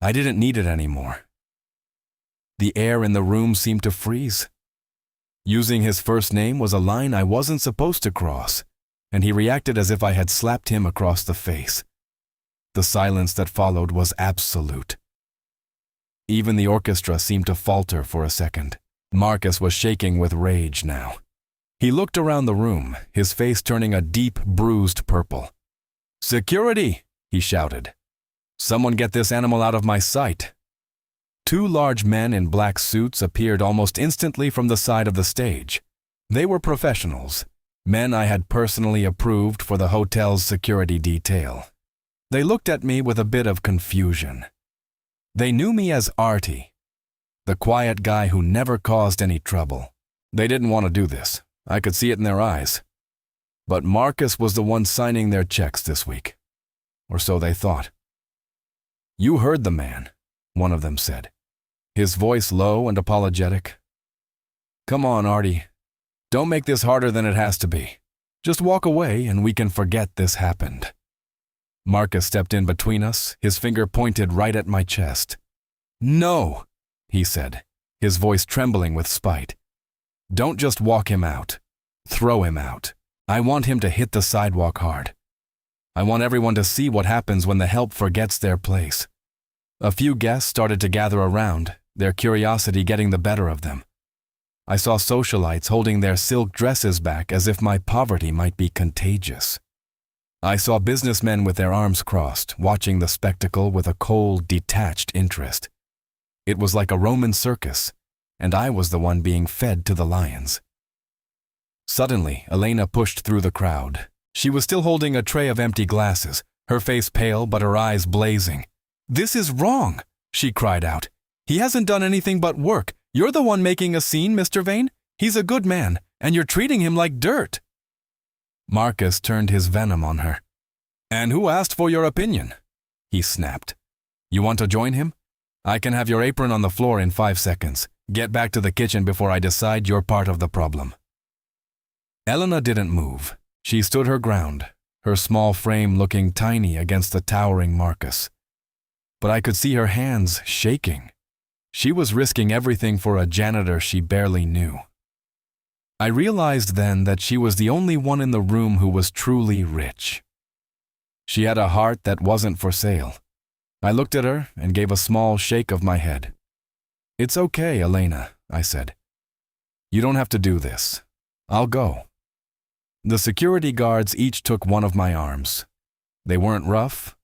S1: I didn't need it anymore. The air in the room seemed to freeze. Using his first name was a line I wasn't supposed to cross, and he reacted as if I had slapped him across the face. The silence that followed was absolute. Even the orchestra seemed to falter for a second. Marcus was shaking with rage now. He looked around the room, his face turning a deep, bruised purple. "Security!" he shouted. "Someone get this animal out of my sight." Two large men in black suits appeared almost instantly from the side of the stage. They were professionals, men I had personally approved for the hotel's security detail. They looked at me with a bit of confusion. They knew me as Artie, the quiet guy who never caused any trouble. They didn't want to do this. I could see it in their eyes. But Marcus was the one signing their checks this week. Or so they thought. "You heard the man," one of them said, his voice low and apologetic. "Come on, Artie. Don't make this harder than it has to be. Just walk away and we can forget this happened." Marcus stepped in between us, his finger pointed right at my chest. "No," he said, his voice trembling with spite. "Don't just walk him out. Throw him out. I want him to hit the sidewalk hard. I want everyone to see what happens when the help forgets their place." A few guests started to gather around, their curiosity getting the better of them. I saw socialites holding their silk dresses back as if my poverty might be contagious. I saw businessmen with their arms crossed, watching the spectacle with a cold, detached interest. It was like a Roman circus, and I was the one being fed to the lions. Suddenly, Elena pushed through the crowd. She was still holding a tray of empty glasses, her face pale but her eyes blazing. "This is wrong," she cried out. "He hasn't done anything but work. You're the one making a scene, Mr. Vane. He's a good man, and you're treating him like dirt." Marcus turned his venom on her. "And who asked for your opinion?" he snapped. "You want to join him? I can have your apron on the floor in 5 seconds. Get back to the kitchen before I decide you're part of the problem." Elena didn't move. She stood her ground, her small frame looking tiny against the towering Marcus. But I could see her hands shaking. She was risking everything for a janitor she barely knew. I realized then that she was the only one in the room who was truly rich. She had a heart that wasn't for sale. I looked at her and gave a small shake of my head. "It's okay, Elena," I said. "You don't have to do this. I'll go." The security guards each took one of my arms. They weren't rough,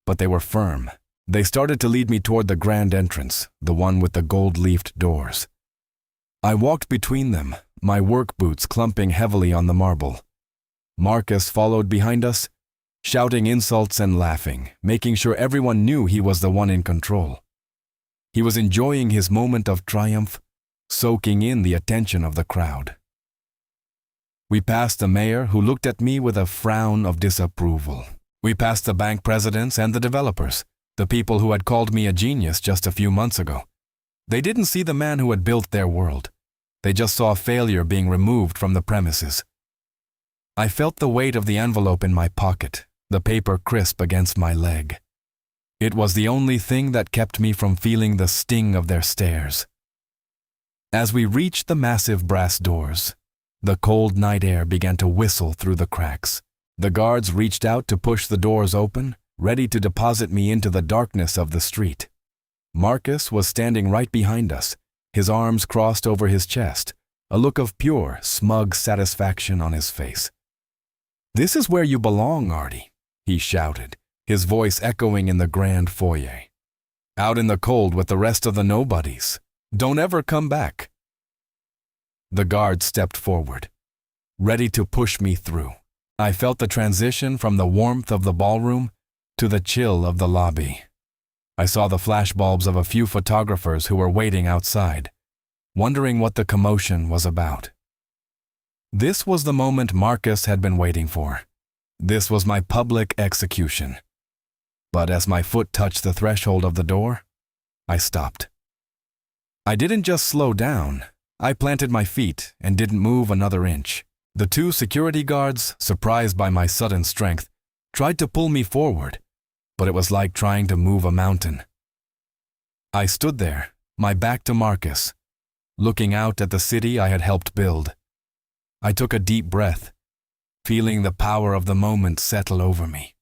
S1: but they were firm. They started to lead me toward the grand entrance, the one with the gold-leafed doors. I walked between them, my work boots clumping heavily on the marble. Marcus followed behind us, shouting insults and laughing, making sure everyone knew he was the one in control. He was enjoying his moment of triumph, soaking in the attention of the crowd. We passed the mayor, who looked at me with a frown of disapproval. We passed the bank presidents and the developers, the people who had called me a genius just a few months ago. They didn't see the man who had built their world. They just saw failure being removed from the premises. I felt the weight of the envelope in my pocket, the paper crisp against my leg. It was the only thing that kept me from feeling the sting of their stares. As we reached the massive brass doors, the cold night air began to whistle through the cracks. The guards reached out to push the doors open, ready to deposit me into the darkness of the street. Marcus was standing right behind us, his arms crossed over his chest, a look of pure, smug satisfaction on his face. "This is where you belong, Artie," he shouted, his voice echoing in the grand foyer. "Out in the cold with the rest of the nobodies. Don't ever come back." The guard stepped forward, ready to push me through. I felt the transition from the warmth of the ballroom to the chill of the lobby. I saw the flashbulbs of a few photographers who were waiting outside, wondering what the commotion was about. This was the moment Marcus had been waiting for. This was my public execution. But as my foot touched the threshold of the door, I stopped. I didn't just slow down. I planted my feet and didn't move another inch. The two security guards, surprised by my sudden strength, tried to pull me forward, but it was like trying to move a mountain. I stood there, my back to Marcus, looking out at the city I had helped build. I took a deep breath, feeling the power of the moment settle over me.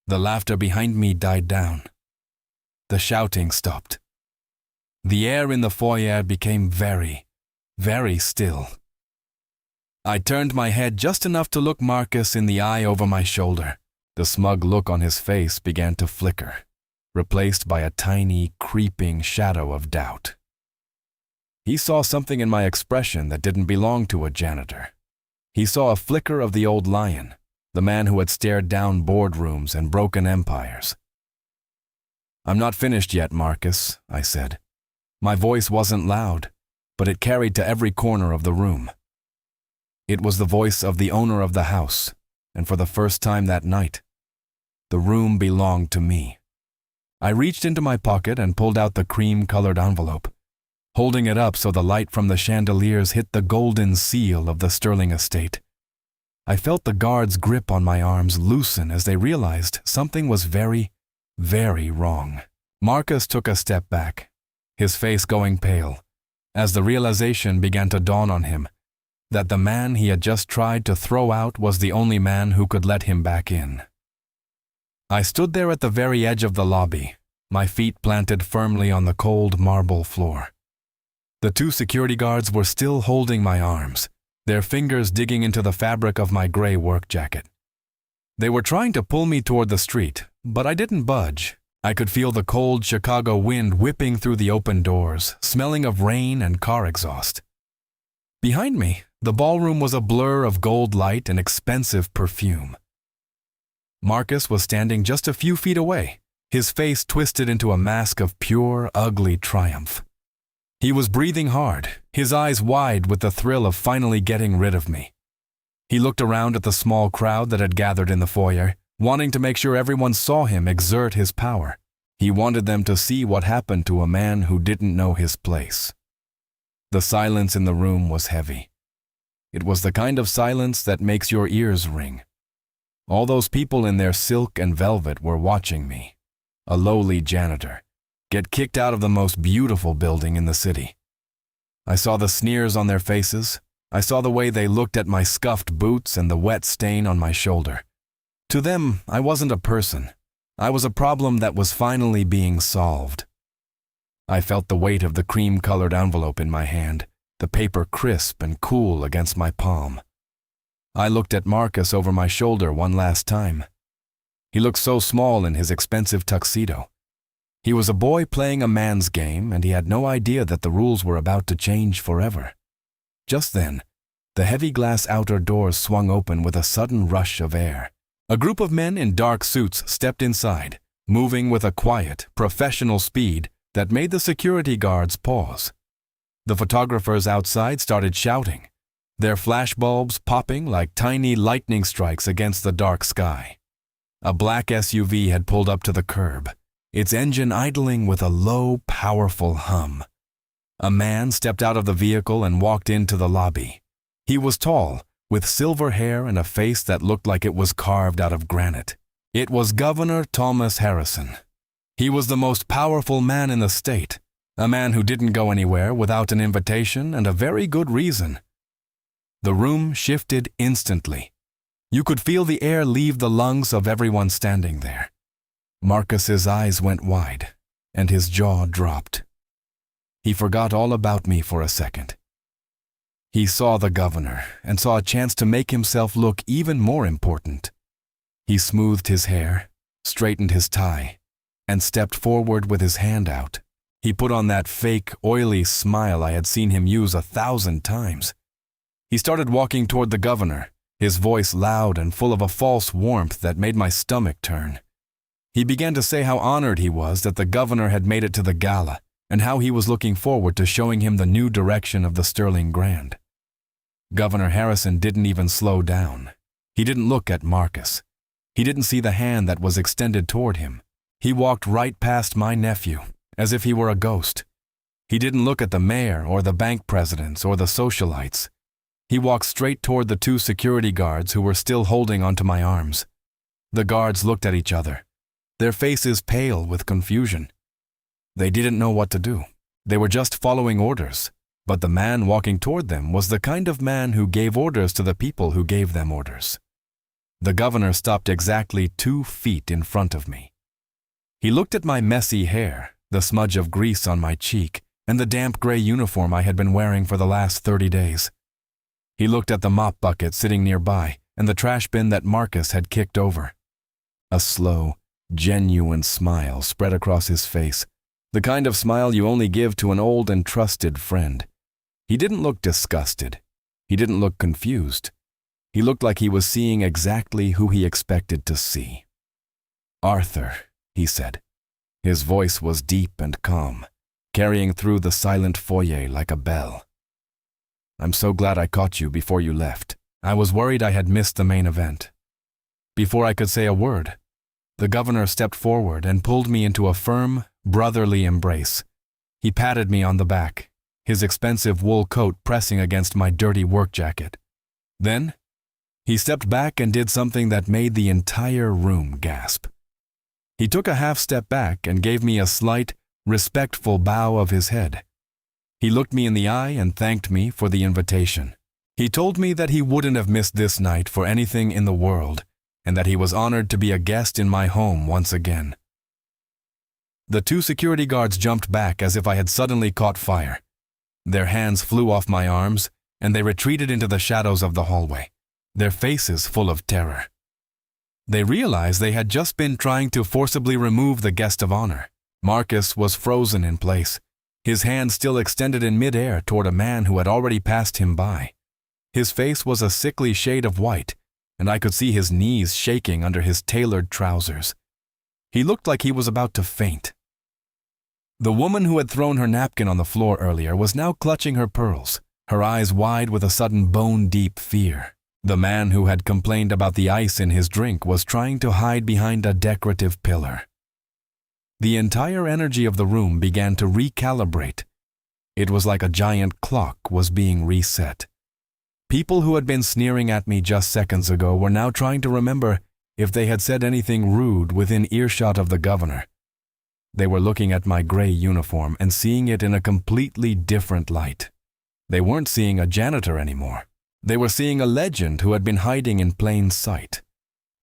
S1: The laughter behind me died down. The shouting stopped. The air in the foyer became very, very still. I turned my head just enough to look Marcus in the eye over my shoulder. The smug look on his face began to flicker, replaced by a tiny, creeping shadow of doubt. He saw something in my expression that didn't belong to a janitor. He saw a flicker of the old lion, the man who had stared down boardrooms and broken empires. "I'm not finished yet, Marcus," I said. My voice wasn't loud, but it carried to every corner of the room. It was the voice of the owner of the house, and for the first time that night, the room belonged to me. I reached into my pocket and pulled out the cream-colored envelope, holding it up so the light from the chandeliers hit the golden seal of the Sterling estate. I felt the guards' grip on my arms loosen as they realized something was very, very wrong. Marcus took a step back, his face going pale, as the realization began to dawn on him that the man he had just tried to throw out was the only man who could let him back in. I stood there at the very edge of the lobby, my feet planted firmly on the cold marble floor. The two security guards were still holding my arms, their fingers digging into the fabric of my gray work jacket. They were trying to pull me toward the street, but I didn't budge. I could feel the cold Chicago wind whipping through the open doors, smelling of rain and car exhaust. Behind me, the ballroom was a blur of gold light and expensive perfume. Marcus was standing just a few feet away, his face twisted into a mask of pure, ugly triumph. He was breathing hard, his eyes wide with the thrill of finally getting rid of me. He looked around at the small crowd that had gathered in the foyer, wanting to make sure everyone saw him exert his power. He wanted them to see what happened to a man who didn't know his place. The silence in the room was heavy. It was the kind of silence that makes your ears ring. All those people in their silk and velvet were watching me, a lowly janitor, get kicked out of the most beautiful building in the city. I saw the sneers on their faces. I saw the way they looked at my scuffed boots and the wet stain on my shoulder. To them, I wasn't a person. I was a problem that was finally being solved. I felt the weight of the cream-colored envelope in my hand, the paper crisp and cool against my palm. I looked at Marcus over my shoulder one last time. He looked so small in his expensive tuxedo. He was a boy playing a man's game, and he had no idea that the rules were about to change forever. Just then, the heavy glass outer doors swung open with a sudden rush of air. A group of men in dark suits stepped inside, moving with a quiet, professional speed that made the security guards pause. The photographers outside started shouting, their flashbulbs popping like tiny lightning strikes against the dark sky. A black SUV had pulled up to the curb, its engine idling with a low, powerful hum. A man stepped out of the vehicle and walked into the lobby. He was tall, with silver hair and a face that looked like it was carved out of granite. It was Governor Thomas Harrison. He was the most powerful man in the state, a man who didn't go anywhere without an invitation and a very good reason. The room shifted instantly. You could feel the air leave the lungs of everyone standing there. Marcus's eyes went wide, and his jaw dropped. He forgot all about me for a second. He saw the governor and saw a chance to make himself look even more important. He smoothed his hair, straightened his tie, and stepped forward with his hand out. He put on that fake, oily smile I had seen him use 1,000 times. He started walking toward the governor, his voice loud and full of a false warmth that made my stomach turn. He began to say how honored he was that the governor had made it to the gala, and how he was looking forward to showing him the new direction of the Sterling Grand. Governor Harrison didn't even slow down. He didn't look at Marcus. He didn't see the hand that was extended toward him. He walked right past my nephew, as if he were a ghost. He didn't look at the mayor or the bank presidents or the socialites. He walked straight toward the two security guards who were still holding onto my arms. The guards looked at each other, their faces pale with confusion. They didn't know what to do. They were just following orders, but the man walking toward them was the kind of man who gave orders to the people who gave them orders. The governor stopped exactly 2 feet in front of me. He looked at my messy hair, the smudge of grease on my cheek, and the damp gray uniform I had been wearing for the last 30 days. He looked at the mop bucket sitting nearby and the trash bin that Marcus had kicked over. A slow, genuine smile spread across his face, the kind of smile you only give to an old and trusted friend. He didn't look disgusted. He didn't look confused. He looked like he was seeing exactly who he expected to see. "Arthur," he said. His voice was deep and calm, carrying through the silent foyer like a bell. "I'm so glad I caught you before you left. I was worried I had missed the main event." Before I could say a word, the governor stepped forward and pulled me into a firm, brotherly embrace. He patted me on the back, his expensive wool coat pressing against my dirty work jacket. Then, he stepped back and did something that made the entire room gasp. He took a half step back and gave me a slight, respectful bow of his head. He looked me in the eye and thanked me for the invitation. He told me that he wouldn't have missed this night for anything in the world, and that he was honored to be a guest in my home once again. The 2 security guards jumped back as if I had suddenly caught fire. Their hands flew off my arms, and they retreated into the shadows of the hallway, their faces full of terror. They realized they had just been trying to forcibly remove the guest of honor. Marcus was frozen in place, his hand still extended in midair toward a man who had already passed him by. His face was a sickly shade of white, and I could see his knees shaking under his tailored trousers. He looked like he was about to faint. The woman who had thrown her napkin on the floor earlier was now clutching her pearls, her eyes wide with a sudden bone-deep fear. The man who had complained about the ice in his drink was trying to hide behind a decorative pillar. The entire energy of the room began to recalibrate. It was like a giant clock was being reset. People who had been sneering at me just seconds ago were now trying to remember if they had said anything rude within earshot of the governor. They were looking at my gray uniform and seeing it in a completely different light. They weren't seeing a janitor anymore. They were seeing a legend who had been hiding in plain sight.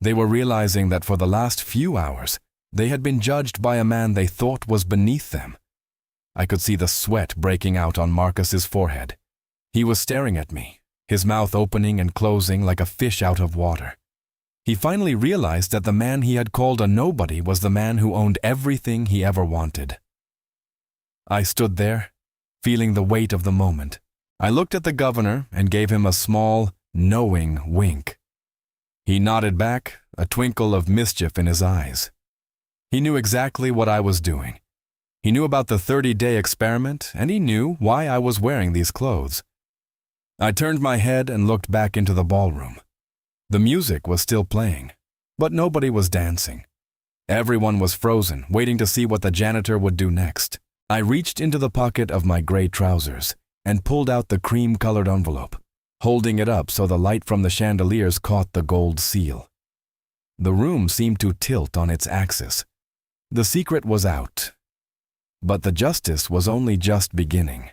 S1: They were realizing that for the last few hours, they had been judged by a man they thought was beneath them. I could see the sweat breaking out on Marcus's forehead. He was staring at me, his mouth opening and closing like a fish out of water. He finally realized that the man he had called a nobody was the man who owned everything he ever wanted. I stood there, feeling the weight of the moment. I looked at the governor and gave him a small, knowing wink. He nodded back, a twinkle of mischief in his eyes. He knew exactly what I was doing. He knew about the 30-day experiment, and he knew why I was wearing these clothes. I turned my head and looked back into the ballroom. The music was still playing, but nobody was dancing. Everyone was frozen, waiting to see what the janitor would do next. I reached into the pocket of my gray trousers and pulled out the cream-colored envelope, holding it up so the light from the chandeliers caught the gold seal. The room seemed to tilt on its axis. The secret was out, but the justice was only just beginning.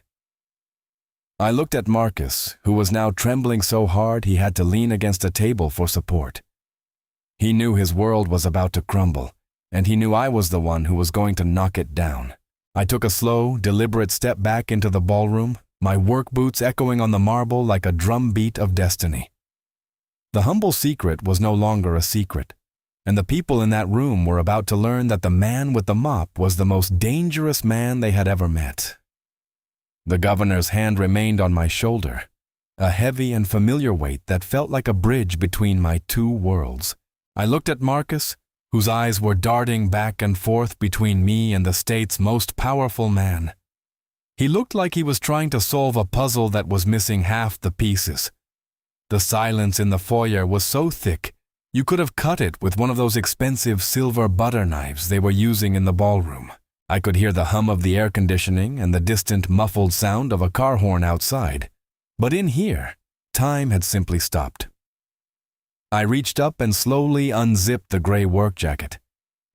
S1: I looked at Marcus, who was now trembling so hard he had to lean against a table for support. He knew his world was about to crumble, and he knew I was the one who was going to knock it down. I took a slow, deliberate step back into the ballroom, my work boots echoing on the marble like a drumbeat of destiny. The humble secret was no longer a secret, and the people in that room were about to learn that the man with the mop was the most dangerous man they had ever met. The governor's hand remained on my shoulder, a heavy and familiar weight that felt like a bridge between my 2 worlds. I looked at Marcus, whose eyes were darting back and forth between me and the state's most powerful man. He looked like he was trying to solve a puzzle that was missing half the pieces. The silence in the foyer was so thick, you could have cut it with one of those expensive silver butter knives they were using in the ballroom. I could hear the hum of the air conditioning and the distant muffled sound of a car horn outside. But in here, time had simply stopped. I reached up and slowly unzipped the gray work jacket.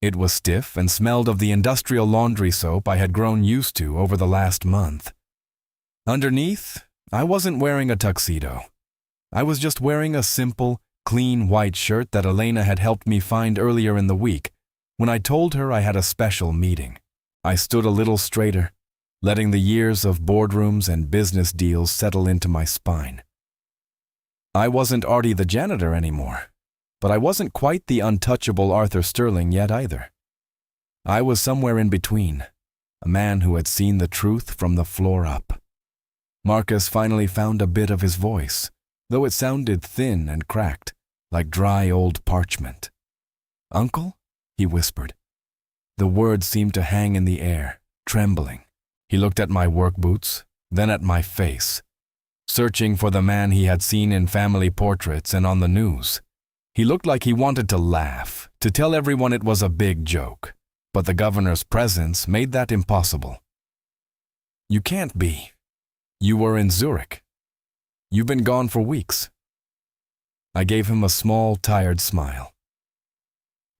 S1: It was stiff and smelled of the industrial laundry soap I had grown used to over the last month. Underneath, I wasn't wearing a tuxedo. I was just wearing a simple, clean white shirt that Elena had helped me find earlier in the week when I told her I had a special meeting. I stood a little straighter, letting the years of boardrooms and business deals settle into my spine. I wasn't Artie the janitor anymore, but I wasn't quite the untouchable Arthur Sterling yet either. I was somewhere in between, a man who had seen the truth from the floor up. Marcus finally found a bit of his voice, though it sounded thin and cracked, like dry old parchment. "Uncle?" he whispered. The words seemed to hang in the air, trembling. He looked at my work boots, then at my face, searching for the man he had seen in family portraits and on the news. He looked like he wanted to laugh, to tell everyone it was a big joke, but the governor's presence made that impossible. "You can't be. You were in Zurich. You've been gone for weeks." I gave him a small, tired smile.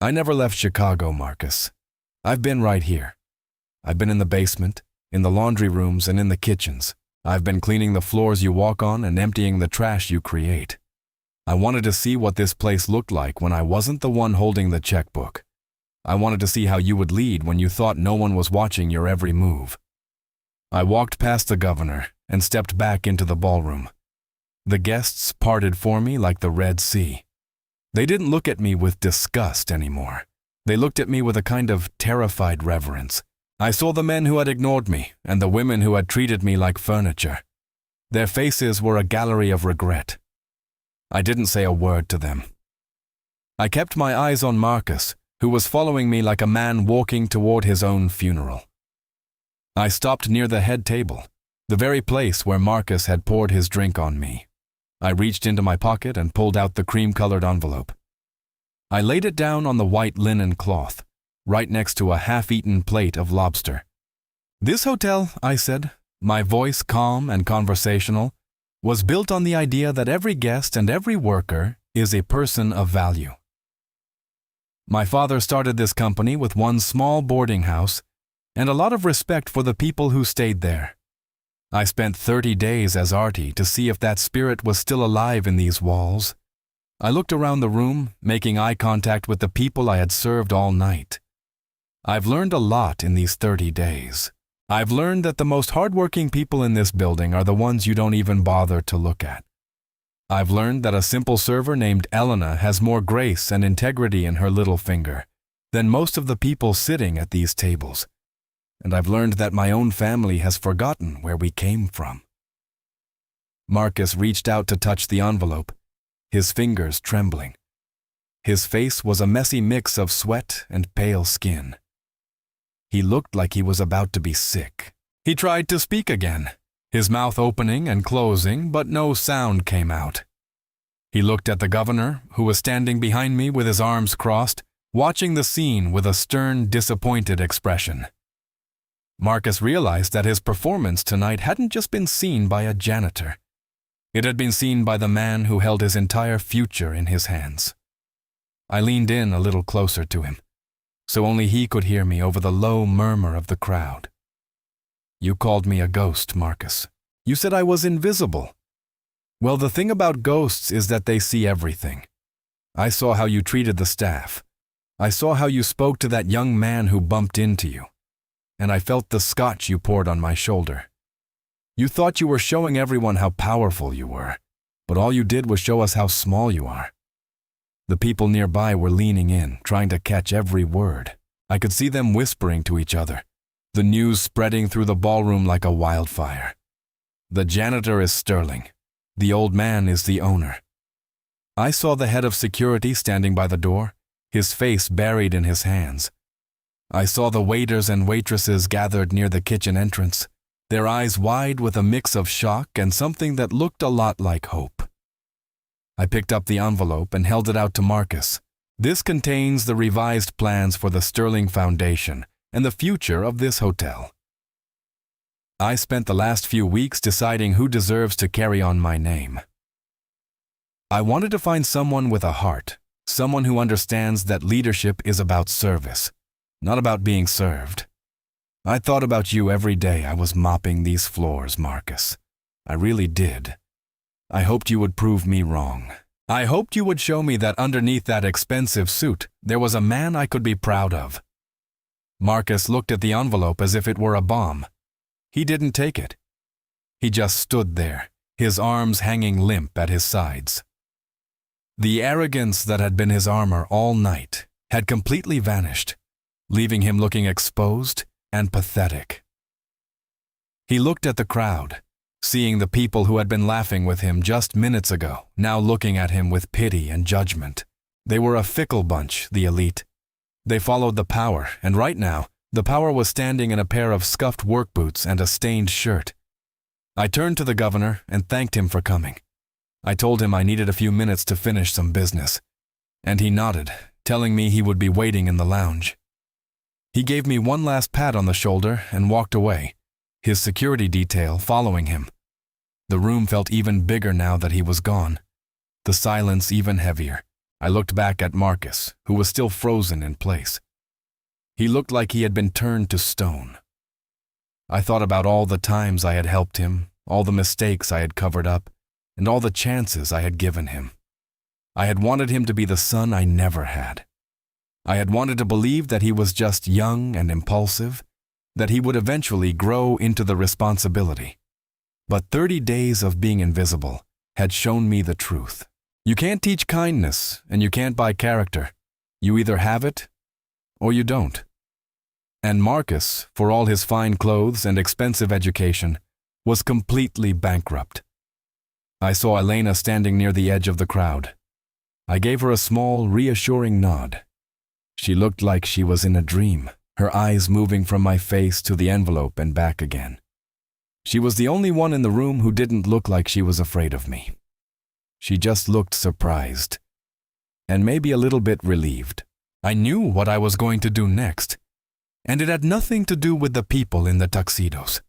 S1: "I never left Chicago, Marcus. I've been right here. I've been in the basement, in the laundry rooms, and in the kitchens. I've been cleaning the floors you walk on and emptying the trash you create. I wanted to see what this place looked like when I wasn't the one holding the checkbook. I wanted to see how you would lead when you thought no one was watching your every move." I walked past the governor and stepped back into the ballroom. The guests parted for me like the Red Sea. They didn't look at me with disgust anymore. They looked at me with a kind of terrified reverence. I saw the men who had ignored me and the women who had treated me like furniture. Their faces were a gallery of regret. I didn't say a word to them. I kept my eyes on Marcus, who was following me like a man walking toward his own funeral. I stopped near the head table, the very place where Marcus had poured his drink on me. I reached into my pocket and pulled out the cream-colored envelope. I laid it down on the white linen cloth, right next to a half-eaten plate of lobster. "This hotel," I said, my voice calm and conversational, "was built on the idea that every guest and every worker is a person of value. My father started this company with one small boarding house and a lot of respect for the people who stayed there. I spent 30 days as Artie to see if that spirit was still alive in these walls. I looked around the room, making eye contact with the people I had served all night. I've learned a lot in these 30 days. I've learned that the most hardworking people in this building are the ones you don't even bother to look at. I've learned that a simple server named Elena has more grace and integrity in her little finger than most of the people sitting at these tables. And I've learned that my own family has forgotten where we came from." Marcus reached out to touch the envelope, his fingers trembling. His face was a messy mix of sweat and pale skin. He looked like he was about to be sick. He tried to speak again, his mouth opening and closing, but no sound came out. He looked at the governor, who was standing behind me with his arms crossed, watching the scene with a stern, disappointed expression. Marcus realized that his performance tonight hadn't just been seen by a janitor. It had been seen by the man who held his entire future in his hands. I leaned in a little closer to him, so only he could hear me over the low murmur of the crowd. "You called me a ghost, Marcus. You said I was invisible. Well, the thing about ghosts is that they see everything. I saw how you treated the staff. I saw how you spoke to that young man who bumped into you. And I felt the scotch you poured on my shoulder. You thought you were showing everyone how powerful you were, but all you did was show us how small you are." The people nearby were leaning in, trying to catch every word. I could see them whispering to each other, the news spreading through the ballroom like a wildfire. "The janitor is Sterling. The old man is the owner." I saw the head of security standing by the door, his face buried in his hands. I saw the waiters and waitresses gathered near the kitchen entrance, their eyes wide with a mix of shock and something that looked a lot like hope. I picked up the envelope and held it out to Marcus. "This contains the revised plans for the Sterling Foundation and the future of this hotel. I spent the last few weeks deciding who deserves to carry on my name. I wanted to find someone with a heart, someone who understands that leadership is about service, not about being served. I thought about you every day I was mopping these floors, Marcus. I really did. I hoped you would prove me wrong. I hoped you would show me that underneath that expensive suit, there was a man I could be proud of. Marcus looked at the envelope as if it were a bomb. He didn't take it. He just stood there, his arms hanging limp at his sides. The arrogance that had been his armor all night had completely vanished, leaving him looking exposed and pathetic. He looked at the crowd, seeing the people who had been laughing with him just minutes ago, now looking at him with pity and judgment. They were a fickle bunch, the elite. They followed the power, and right now, the power was standing in a pair of scuffed work boots and a stained shirt. I turned to the governor and thanked him for coming. I told him I needed a few minutes to finish some business, and he nodded, telling me he would be waiting in the lounge. He gave me one last pat on the shoulder and walked away, his security detail following him. The room felt even bigger now that he was gone, the silence even heavier. I looked back at Marcus, who was still frozen in place. He looked like he had been turned to stone. I thought about all the times I had helped him, all the mistakes I had covered up, and all the chances I had given him. I had wanted him to be the son I never had. I had wanted to believe that he was just young and impulsive, that he would eventually grow into the responsibility. But 30 days of being invisible had shown me the truth. You can't teach kindness, and you can't buy character. You either have it, or you don't. And Marcus, for all his fine clothes and expensive education, was completely bankrupt. I saw Elena standing near the edge of the crowd. I gave her a small, reassuring nod. She looked like she was in a dream, her eyes moving from my face to the envelope and back again. She was the only one in the room who didn't look like she was afraid of me. She just looked surprised, and maybe a little bit relieved. I knew what I was going to do next, and it had nothing to do with the people in the tuxedos.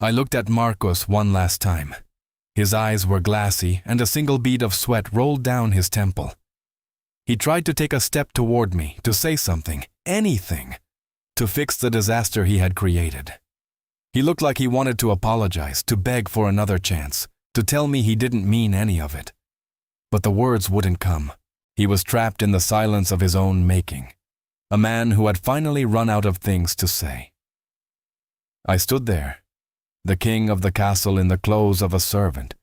S1: I looked at Marcus one last time. His eyes were glassy, and a single bead of sweat rolled down his temple. He tried to take a step toward me, to say something, anything, to fix the disaster he had created. He looked like he wanted to apologize, to beg for another chance, to tell me he didn't mean any of it. But the words wouldn't come. He was trapped in the silence of his own making, a man who had finally run out of things to say. I stood there, the king of the castle in the clothes of a servant,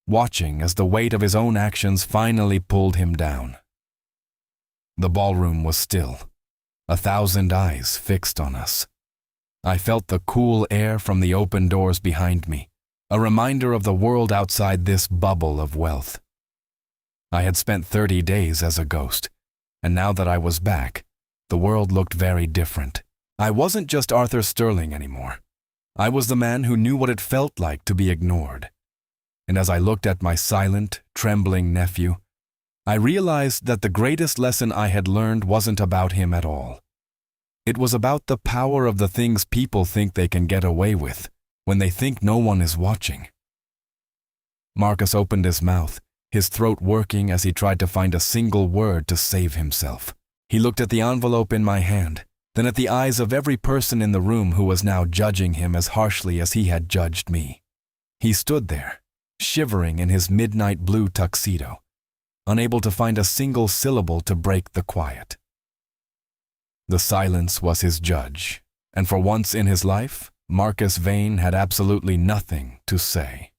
S1: watching as the weight of his own actions finally pulled him down. The ballroom was still, 1,000 eyes fixed on us. I felt the cool air from the open doors behind me, a reminder of the world outside this bubble of wealth. I had spent 30 days as a ghost, and now that I was back, the world looked very different. I wasn't just Arthur Sterling anymore. I was the man who knew what it felt like to be ignored. And as I looked at my silent, trembling nephew, I realized that the greatest lesson I had learned wasn't about him at all. It was about the power of the things people think they can get away with when they think no one is watching. Marcus opened his mouth, his throat working as he tried to find a single word to save himself. He looked at the envelope in my hand, then at the eyes of every person in the room who was now judging him as harshly as he had judged me. He stood there, shivering in his midnight blue tuxedo, unable to find a single syllable to break the quiet. The silence was his judge, and for once in his life, Marcus Vane had absolutely nothing to say.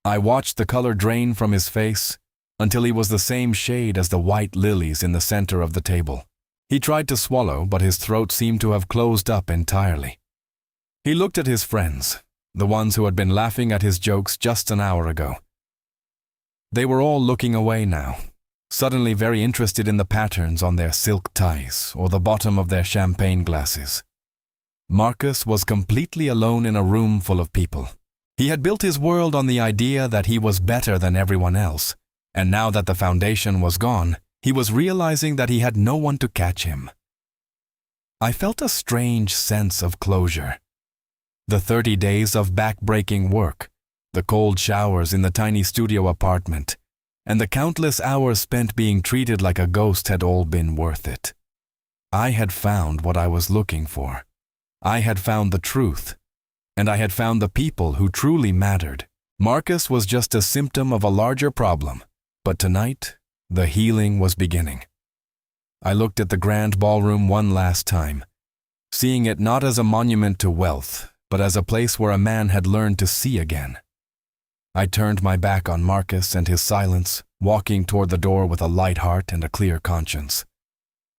S1: I watched the color drain from his face until he was the same shade as the white lilies in the center of the table. He tried to swallow, but his throat seemed to have closed up entirely. He looked at his friends, the ones who had been laughing at his jokes just an hour ago. They were all looking away now, suddenly very interested in the patterns on their silk ties or the bottom of their champagne glasses. Marcus was completely alone in a room full of people. He had built his world on the idea that he was better than everyone else, and now that the foundation was gone, he was realizing that he had no one to catch him. I felt a strange sense of closure. The 30 days of back-breaking work, the cold showers in the tiny studio apartment, and the countless hours spent being treated like a ghost had all been worth it. I had found what I was looking for. I had found the truth, and I had found the people who truly mattered. Marcus was just a symptom of a larger problem, but tonight, the healing was beginning. I looked at the grand ballroom one last time, seeing it not as a monument to wealth, but as a place where a man had learned to see again. I turned my back on Marcus and his silence, walking toward the door with a light heart and a clear conscience.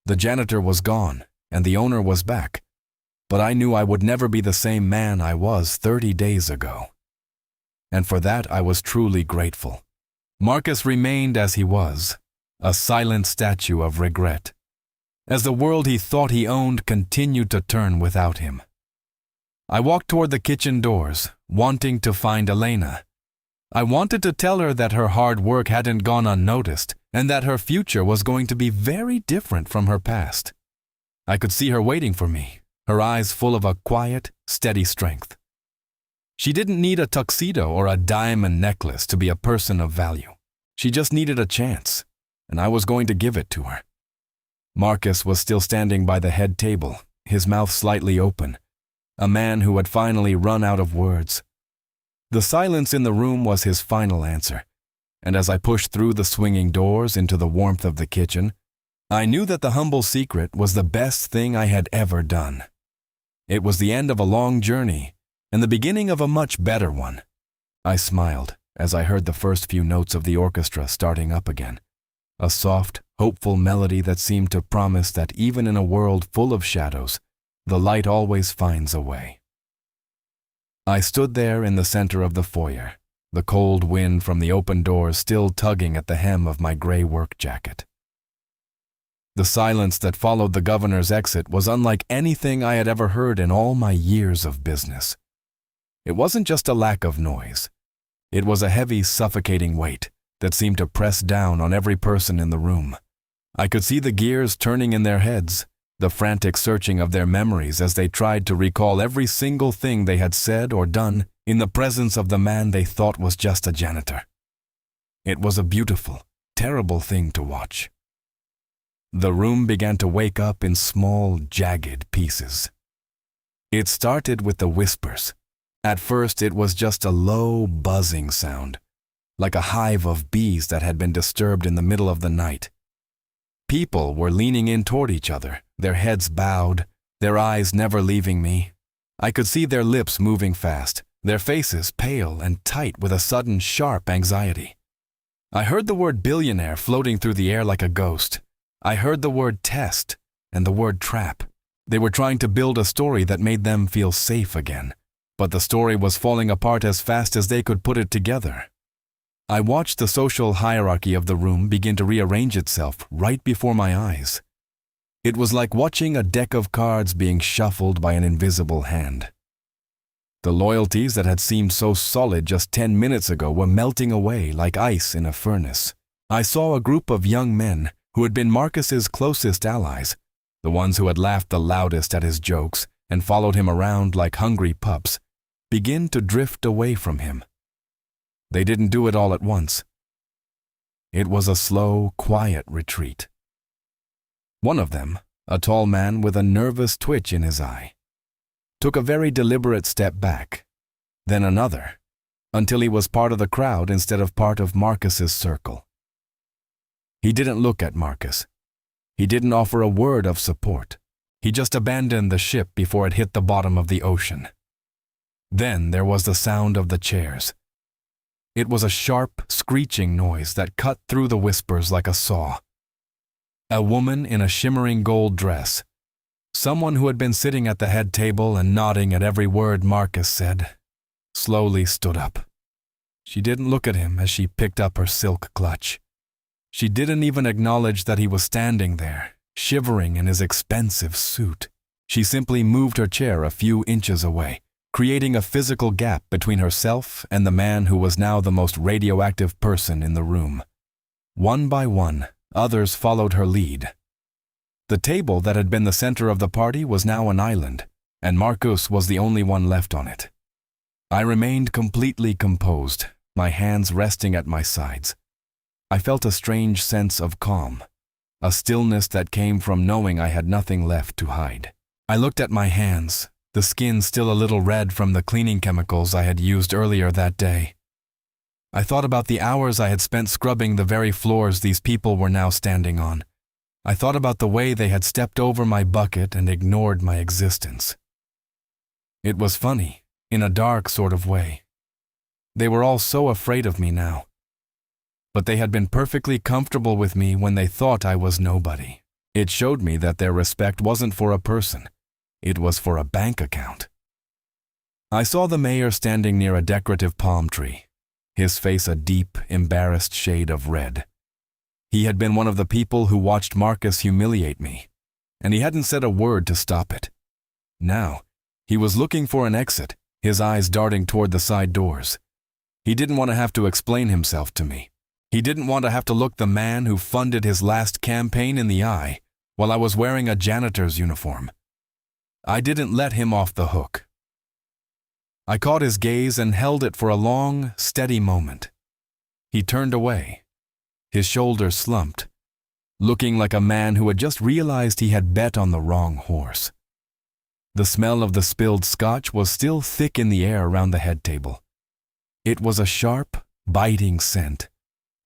S1: The janitor was gone, and the owner was back, but I knew I would never be the same man I was 30 days ago. And for that I was truly grateful. Marcus remained as he was, a silent statue of regret, as the world he thought he owned continued to turn without him. I walked toward the kitchen doors, wanting to find Elena. I wanted to tell her that her hard work hadn't gone unnoticed and that her future was going to be very different from her past. I could see her waiting for me, her eyes full of a quiet, steady strength. She didn't need a tuxedo or a diamond necklace to be a person of value. She just needed a chance, and I was going to give it to her. Marcus was still standing by the head table, his mouth slightly open, a man who had finally run out of words. The silence in the room was his final answer, and as I pushed through the swinging doors into the warmth of the kitchen, I knew that the humble secret was the best thing I had ever done. It was the end of a long journey and the beginning of a much better one. I smiled as I heard the first few notes of the orchestra starting up again, a soft, hopeful melody that seemed to promise that even in a world full of shadows, the light always finds a way. I stood there in the center of the foyer, the cold wind from the open doors still tugging at the hem of my gray work jacket. The silence that followed the governor's exit was unlike anything I had ever heard in all my years of business. It wasn't just a lack of noise. It was a heavy, suffocating weight that seemed to press down on every person in the room. I could see the gears turning in their heads, the frantic searching of their memories as they tried to recall every single thing they had said or done in the presence of the man they thought was just a janitor. It was a beautiful, terrible thing to watch. The room began to wake up in small, jagged pieces. It started with the whispers. At first, it was just a low, buzzing sound, like a hive of bees that had been disturbed in the middle of the night. People were leaning in toward each other, their heads bowed, their eyes never leaving me. I could see their lips moving fast, their faces pale and tight with a sudden, sharp anxiety. I heard the word billionaire floating through the air like a ghost. I heard the word test and the word trap. They were trying to build a story that made them feel safe again, but the story was falling apart as fast as they could put it together. I watched the social hierarchy of the room begin to rearrange itself right before my eyes. It was like watching a deck of cards being shuffled by an invisible hand. The loyalties that had seemed so solid just 10 minutes ago were melting away like ice in a furnace. I saw a group of young men who had been Marcus's closest allies, the ones who had laughed the loudest at his jokes and followed him around like hungry pups, begin to drift away from him. They didn't do it all at once. It was a slow, quiet retreat. One of them, a tall man with a nervous twitch in his eye, took a very deliberate step back, then another, until he was part of the crowd instead of part of Marcus's circle. He didn't look at Marcus. He didn't offer a word of support. He just abandoned the ship before it hit the bottom of the ocean. Then there was the sound of the chairs. It was a sharp, screeching noise that cut through the whispers like a saw. A woman in a shimmering gold dress, someone who had been sitting at the head table and nodding at every word Marcus said, slowly stood up. She didn't look at him as she picked up her silk clutch. She didn't even acknowledge that he was standing there, shivering in his expensive suit. She simply moved her chair a few inches away, creating a physical gap between herself and the man who was now the most radioactive person in the room. One by one, others followed her lead. The table that had been the center of the party was now an island, and Marcus was the only one left on it. I remained completely composed, my hands resting at my sides. I felt a strange sense of calm, a stillness that came from knowing I had nothing left to hide. I looked at my hands, the skin still a little red from the cleaning chemicals I had used earlier that day. I thought about the hours I had spent scrubbing the very floors these people were now standing on. I thought about the way they had stepped over my bucket and ignored my existence. It was funny, in a dark sort of way. They were all so afraid of me now. But they had been perfectly comfortable with me when they thought I was nobody. It showed me that their respect wasn't for a person. It was for a bank account. I saw the mayor standing near a decorative palm tree, his face a deep, embarrassed shade of red. He had been one of the people who watched Marcus humiliate me, and he hadn't said a word to stop it. Now, he was looking for an exit, his eyes darting toward the side doors. He didn't want to have to explain himself to me. He didn't want to have to look the man who funded his last campaign in the eye while I was wearing a janitor's uniform. I didn't let him off the hook. I caught his gaze and held it for a long, steady moment. He turned away, his shoulders slumped, looking like a man who had just realized he had bet on the wrong horse. The smell of the spilled scotch was still thick in the air around the head table. It was a sharp, biting scent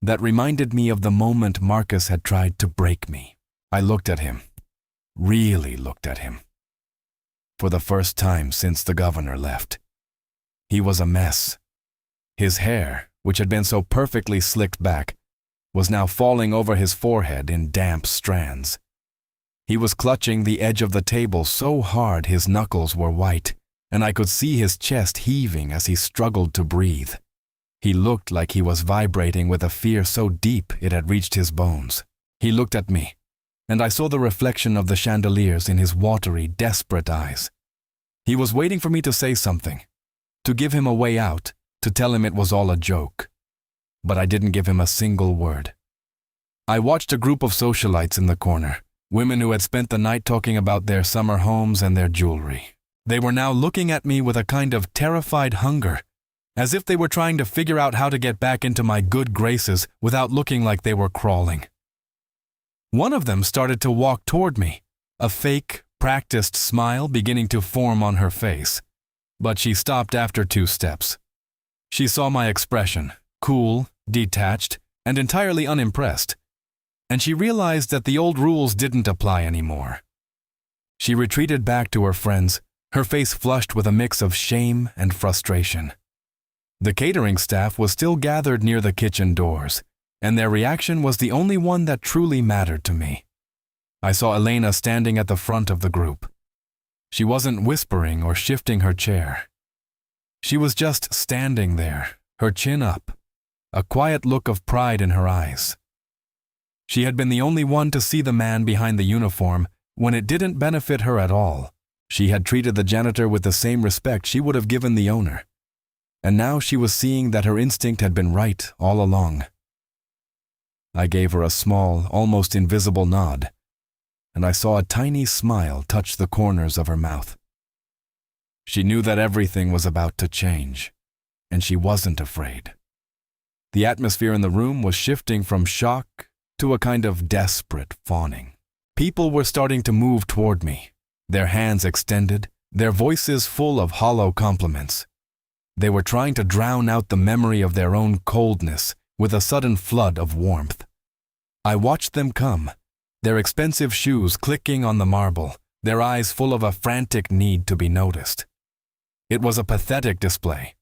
S1: that reminded me of the moment Marcus had tried to break me. I looked at him, really looked at him. For the first time since the governor left. He was a mess. His hair, which had been so perfectly slicked back, was now falling over his forehead in damp strands. He was clutching the edge of the table so hard his knuckles were white, and I could see his chest heaving as he struggled to breathe. He looked like he was vibrating with a fear so deep it had reached his bones. He looked at me, and I saw the reflection of the chandeliers in his watery, desperate eyes. He was waiting for me to say something, to give him a way out, to tell him it was all a joke. But I didn't give him a single word. I watched a group of socialites in the corner, women who had spent the night talking about their summer homes and their jewelry. They were now looking at me with a kind of terrified hunger, as if they were trying to figure out how to get back into my good graces without looking like they were crawling. One of them started to walk toward me, a fake, practiced smile beginning to form on her face. But she stopped after 2 steps. She saw my expression, cool, detached, and entirely unimpressed, and she realized that the old rules didn't apply anymore. She retreated back to her friends, her face flushed with a mix of shame and frustration. The catering staff was still gathered near the kitchen doors, and their reaction was the only one that truly mattered to me. I saw Elena standing at the front of the group. She wasn't whispering or shifting her chair. She was just standing there, her chin up, a quiet look of pride in her eyes. She had been the only one to see the man behind the uniform when it didn't benefit her at all. She had treated the janitor with the same respect she would have given the owner. And now she was seeing that her instinct had been right all along. I gave her a small, almost invisible nod, and I saw a tiny smile touch the corners of her mouth. She knew that everything was about to change, and she wasn't afraid. The atmosphere in the room was shifting from shock to a kind of desperate fawning. People were starting to move toward me, their hands extended, their voices full of hollow compliments. They were trying to drown out the memory of their own coldness with a sudden flood of warmth. I watched them come, their expensive shoes clicking on the marble, their eyes full of a frantic need to be noticed. It was a pathetic display.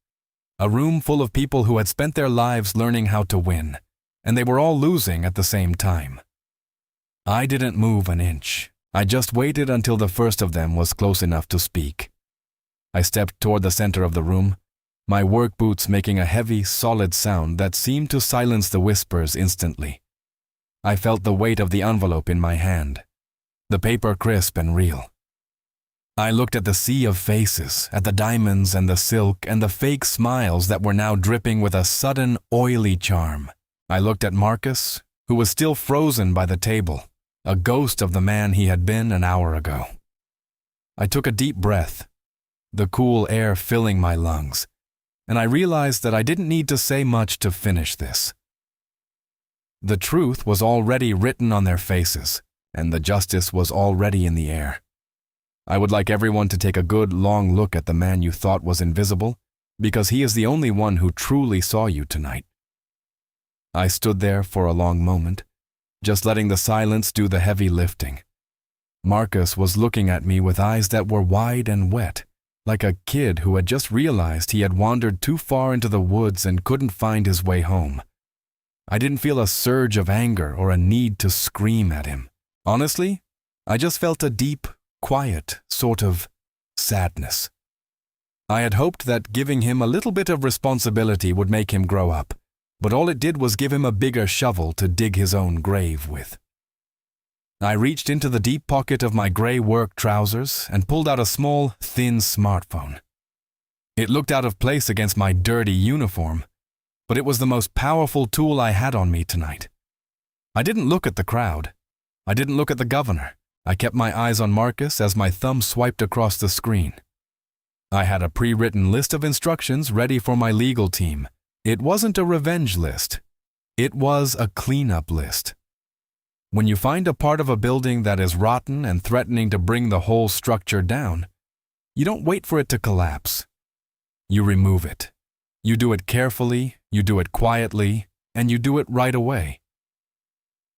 S1: A room full of people who had spent their lives learning how to win, and they were all losing at the same time. I didn't move an inch. I just waited until the first of them was close enough to speak. I stepped toward the center of the room, my work boots making a heavy, solid sound that seemed to silence the whispers instantly. I felt the weight of the envelope in my hand, the paper crisp and real. I looked at the sea of faces, at the diamonds and the silk and the fake smiles that were now dripping with a sudden, oily charm. I looked at Marcus, who was still frozen by the table, a ghost of the man he had been an hour ago. I took a deep breath, the cool air filling my lungs, and I realized that I didn't need to say much to finish this. The truth was already written on their faces, and the justice was already in the air. I would like everyone to take a good, long look at the man you thought was invisible, because he is the only one who truly saw you tonight. I stood there for a long moment, just letting the silence do the heavy lifting. Marcus was looking at me with eyes that were wide and wet, like a kid who had just realized he had wandered too far into the woods and couldn't find his way home. I didn't feel a surge of anger or a need to scream at him. Honestly, I just felt a deep, quiet sort of sadness. I had hoped that giving him a little bit of responsibility would make him grow up, but all it did was give him a bigger shovel to dig his own grave with. I reached into the deep pocket of my gray work trousers and pulled out a small, thin smartphone. It looked out of place against my dirty uniform, but it was the most powerful tool I had on me tonight. I didn't look at the crowd. I didn't look at the governor. I kept my eyes on Marcus as my thumb swiped across the screen. I had a pre-written list of instructions ready for my legal team. It wasn't a revenge list. It was a cleanup list. When you find a part of a building that is rotten and threatening to bring the whole structure down, you don't wait for it to collapse. You remove it. You do it carefully, you do it quietly, and you do it right away.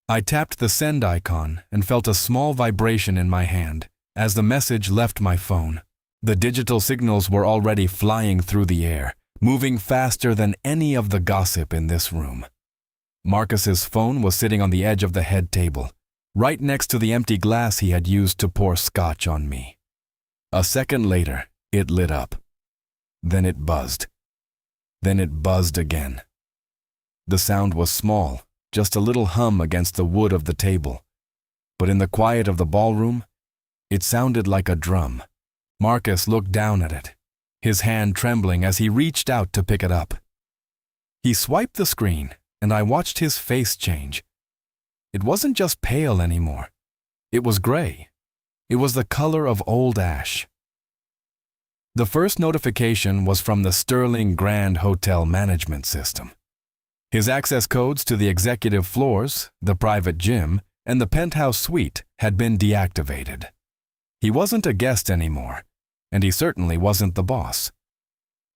S1: I tapped the send icon and felt a small vibration in my hand as the message left my phone. The digital signals were already flying through the air, moving faster than any of the gossip in this room. Marcus's phone was sitting on the edge of the head table, right next to the empty glass he had used to pour scotch on me. A second later, it lit up. Then it buzzed. Then it buzzed again. The sound was small, just a little hum against the wood of the table. But in the quiet of the ballroom, it sounded like a drum. Marcus looked down at it, his hand trembling as he reached out to pick it up. He swiped the screen, and I watched his face change. It wasn't just pale anymore. It was gray. It was the color of old ash. The first notification was from the Sterling Grand Hotel Management System. His access codes to the executive floors, the private gym, and the penthouse suite had been deactivated. He wasn't a guest anymore, and he certainly wasn't the boss.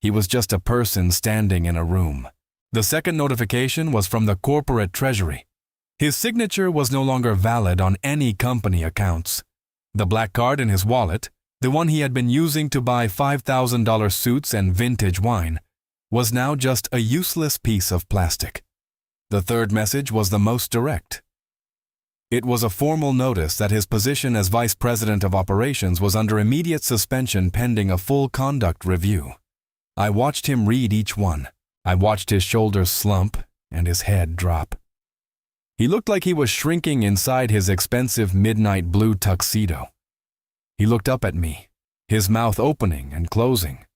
S1: He was just a person standing in a room. The second notification was from the corporate treasury. His signature was no longer valid on any company accounts. The black card in his wallet, the one he had been using to buy $5,000 suits and vintage wine, was now just a useless piece of plastic. The third message was the most direct. It was a formal notice that his position as Vice President of Operations was under immediate suspension pending a full conduct review. I watched him read each one. I watched his shoulders slump and his head drop. He looked like he was shrinking inside his expensive midnight blue tuxedo. He looked up at me, his mouth opening and closing.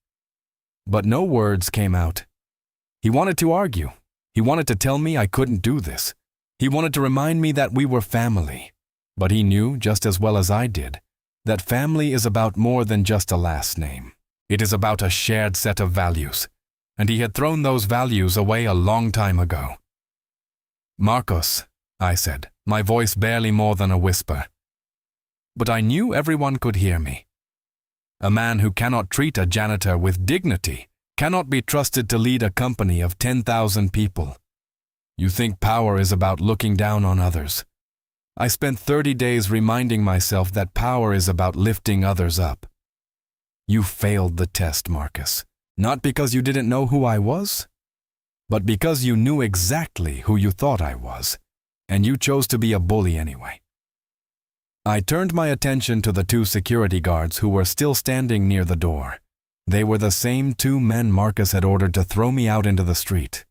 S1: But no words came out. He wanted to argue. He wanted to tell me I couldn't do this. He wanted to remind me that we were family. But he knew, just as well as I did, that family is about more than just a last name. It is about a shared set of values, and he had thrown those values away a long time ago. "Marcos," I said, my voice barely more than a whisper. But I knew everyone could hear me. A man who cannot treat a janitor with dignity cannot be trusted to lead a company of 10,000 people. You think power is about looking down on others. I spent 30 days reminding myself that power is about lifting others up. You failed the test, Marcus, not because you didn't know who I was, but because you knew exactly who you thought I was, and you chose to be a bully anyway. I turned my attention to the two security guards who were still standing near the door. They were the same two men Marcus had ordered to throw me out into the street.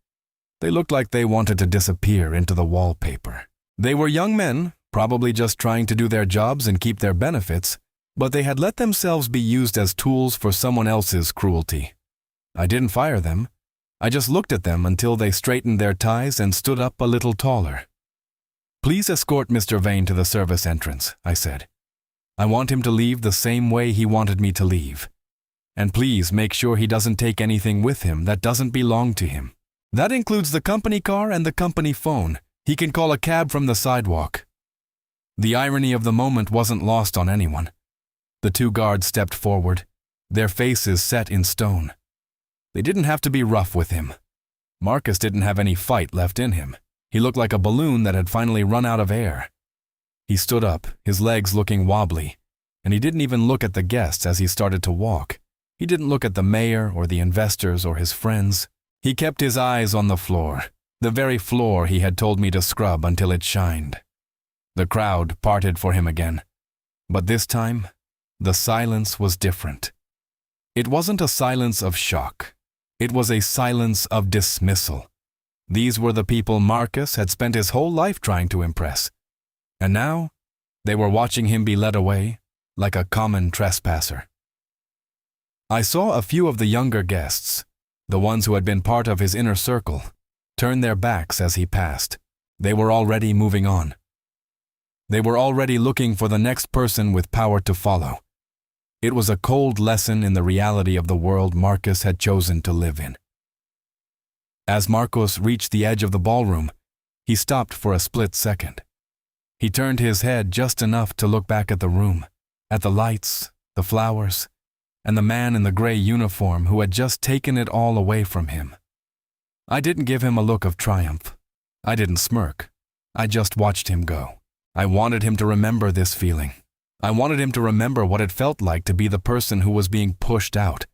S1: They looked like they wanted to disappear into the wallpaper. They were young men, probably just trying to do their jobs and keep their benefits, but they had let themselves be used as tools for someone else's cruelty. I didn't fire them. I just looked at them until they straightened their ties and stood up a little taller. "Please escort Mr. Vane to the service entrance," I said. "I want him to leave the same way he wanted me to leave. And please make sure he doesn't take anything with him that doesn't belong to him. That includes the company car and the company phone. He can call a cab from the sidewalk." The irony of the moment wasn't lost on anyone. The two guards stepped forward, their faces set in stone. They didn't have to be rough with him. Marcus didn't have any fight left in him. He looked like a balloon that had finally run out of air. He stood up, his legs looking wobbly, and he didn't even look at the guests as he started to walk. He didn't look at the mayor or the investors or his friends. He kept his eyes on the floor, the very floor he had told me to scrub until it shined. The crowd parted for him again, but this time, the silence was different. It wasn't a silence of shock. It was a silence of dismissal. These were the people Marcus had spent his whole life trying to impress. And now, they were watching him be led away like a common trespasser. I saw a few of the younger guests, the ones who had been part of his inner circle, turn their backs as he passed. They were already moving on. They were already looking for the next person with power to follow. It was a cold lesson in the reality of the world Marcus had chosen to live in. As Marcus reached the edge of the ballroom, he stopped for a split second. He turned his head just enough to look back at the room, at the lights, the flowers, and the man in the gray uniform who had just taken it all away from him. I didn't give him a look of triumph. I didn't smirk. I just watched him go. I wanted him to remember this feeling. I wanted him to remember what it felt like to be the person who was being pushed out.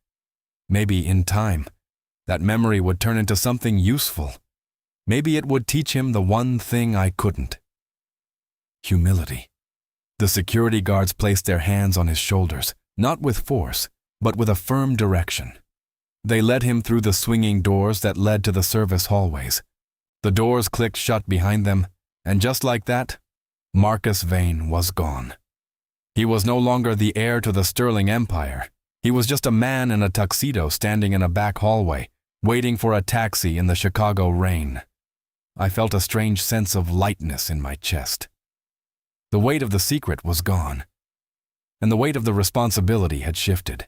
S1: Maybe in time, that memory would turn into something useful. Maybe it would teach him the one thing I couldn't. Humility. The security guards placed their hands on his shoulders, not with force, but with a firm direction. They led him through the swinging doors that led to the service hallways. The doors clicked shut behind them, and just like that, Marcus Vane was gone. He was no longer the heir to the Sterling Empire. He was just a man in a tuxedo standing in a back hallway, waiting for a taxi in the Chicago rain. I felt a strange sense of lightness in my chest. The weight of the secret was gone, and the weight of the responsibility had shifted.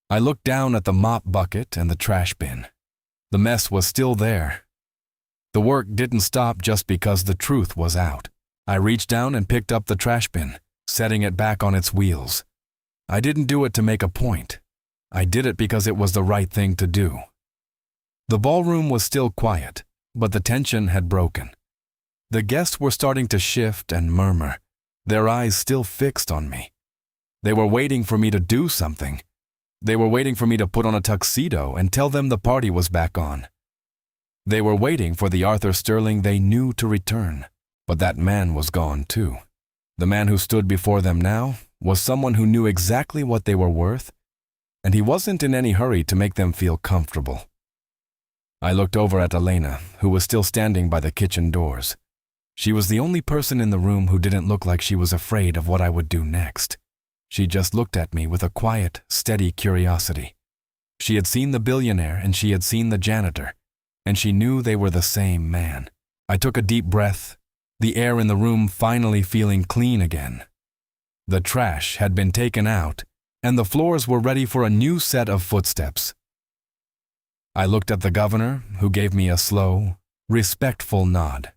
S1: I looked down at the mop bucket and the trash bin. The mess was still there. The work didn't stop just because the truth was out. I reached down and picked up the trash bin, setting it back on its wheels. I didn't do it to make a point. I did it because it was the right thing to do. The ballroom was still quiet, but the tension had broken. The guests were starting to shift and murmur, their eyes still fixed on me. They were waiting for me to do something. They were waiting for me to put on a tuxedo and tell them the party was back on. They were waiting for the Arthur Sterling they knew to return. But that man was gone too. The man who stood before them now was someone who knew exactly what they were worth, and he wasn't in any hurry to make them feel comfortable. I looked over at Elena, who was still standing by the kitchen doors. She was the only person in the room who didn't look like she was afraid of what I would do next. She just looked at me with a quiet, steady curiosity. She had seen the billionaire and she had seen the janitor, and she knew they were the same man. I took a deep breath, the air in the room finally feeling clean again. The trash had been taken out, and the floors were ready for a new set of footsteps. I looked at the governor, who gave me a slow, respectful nod.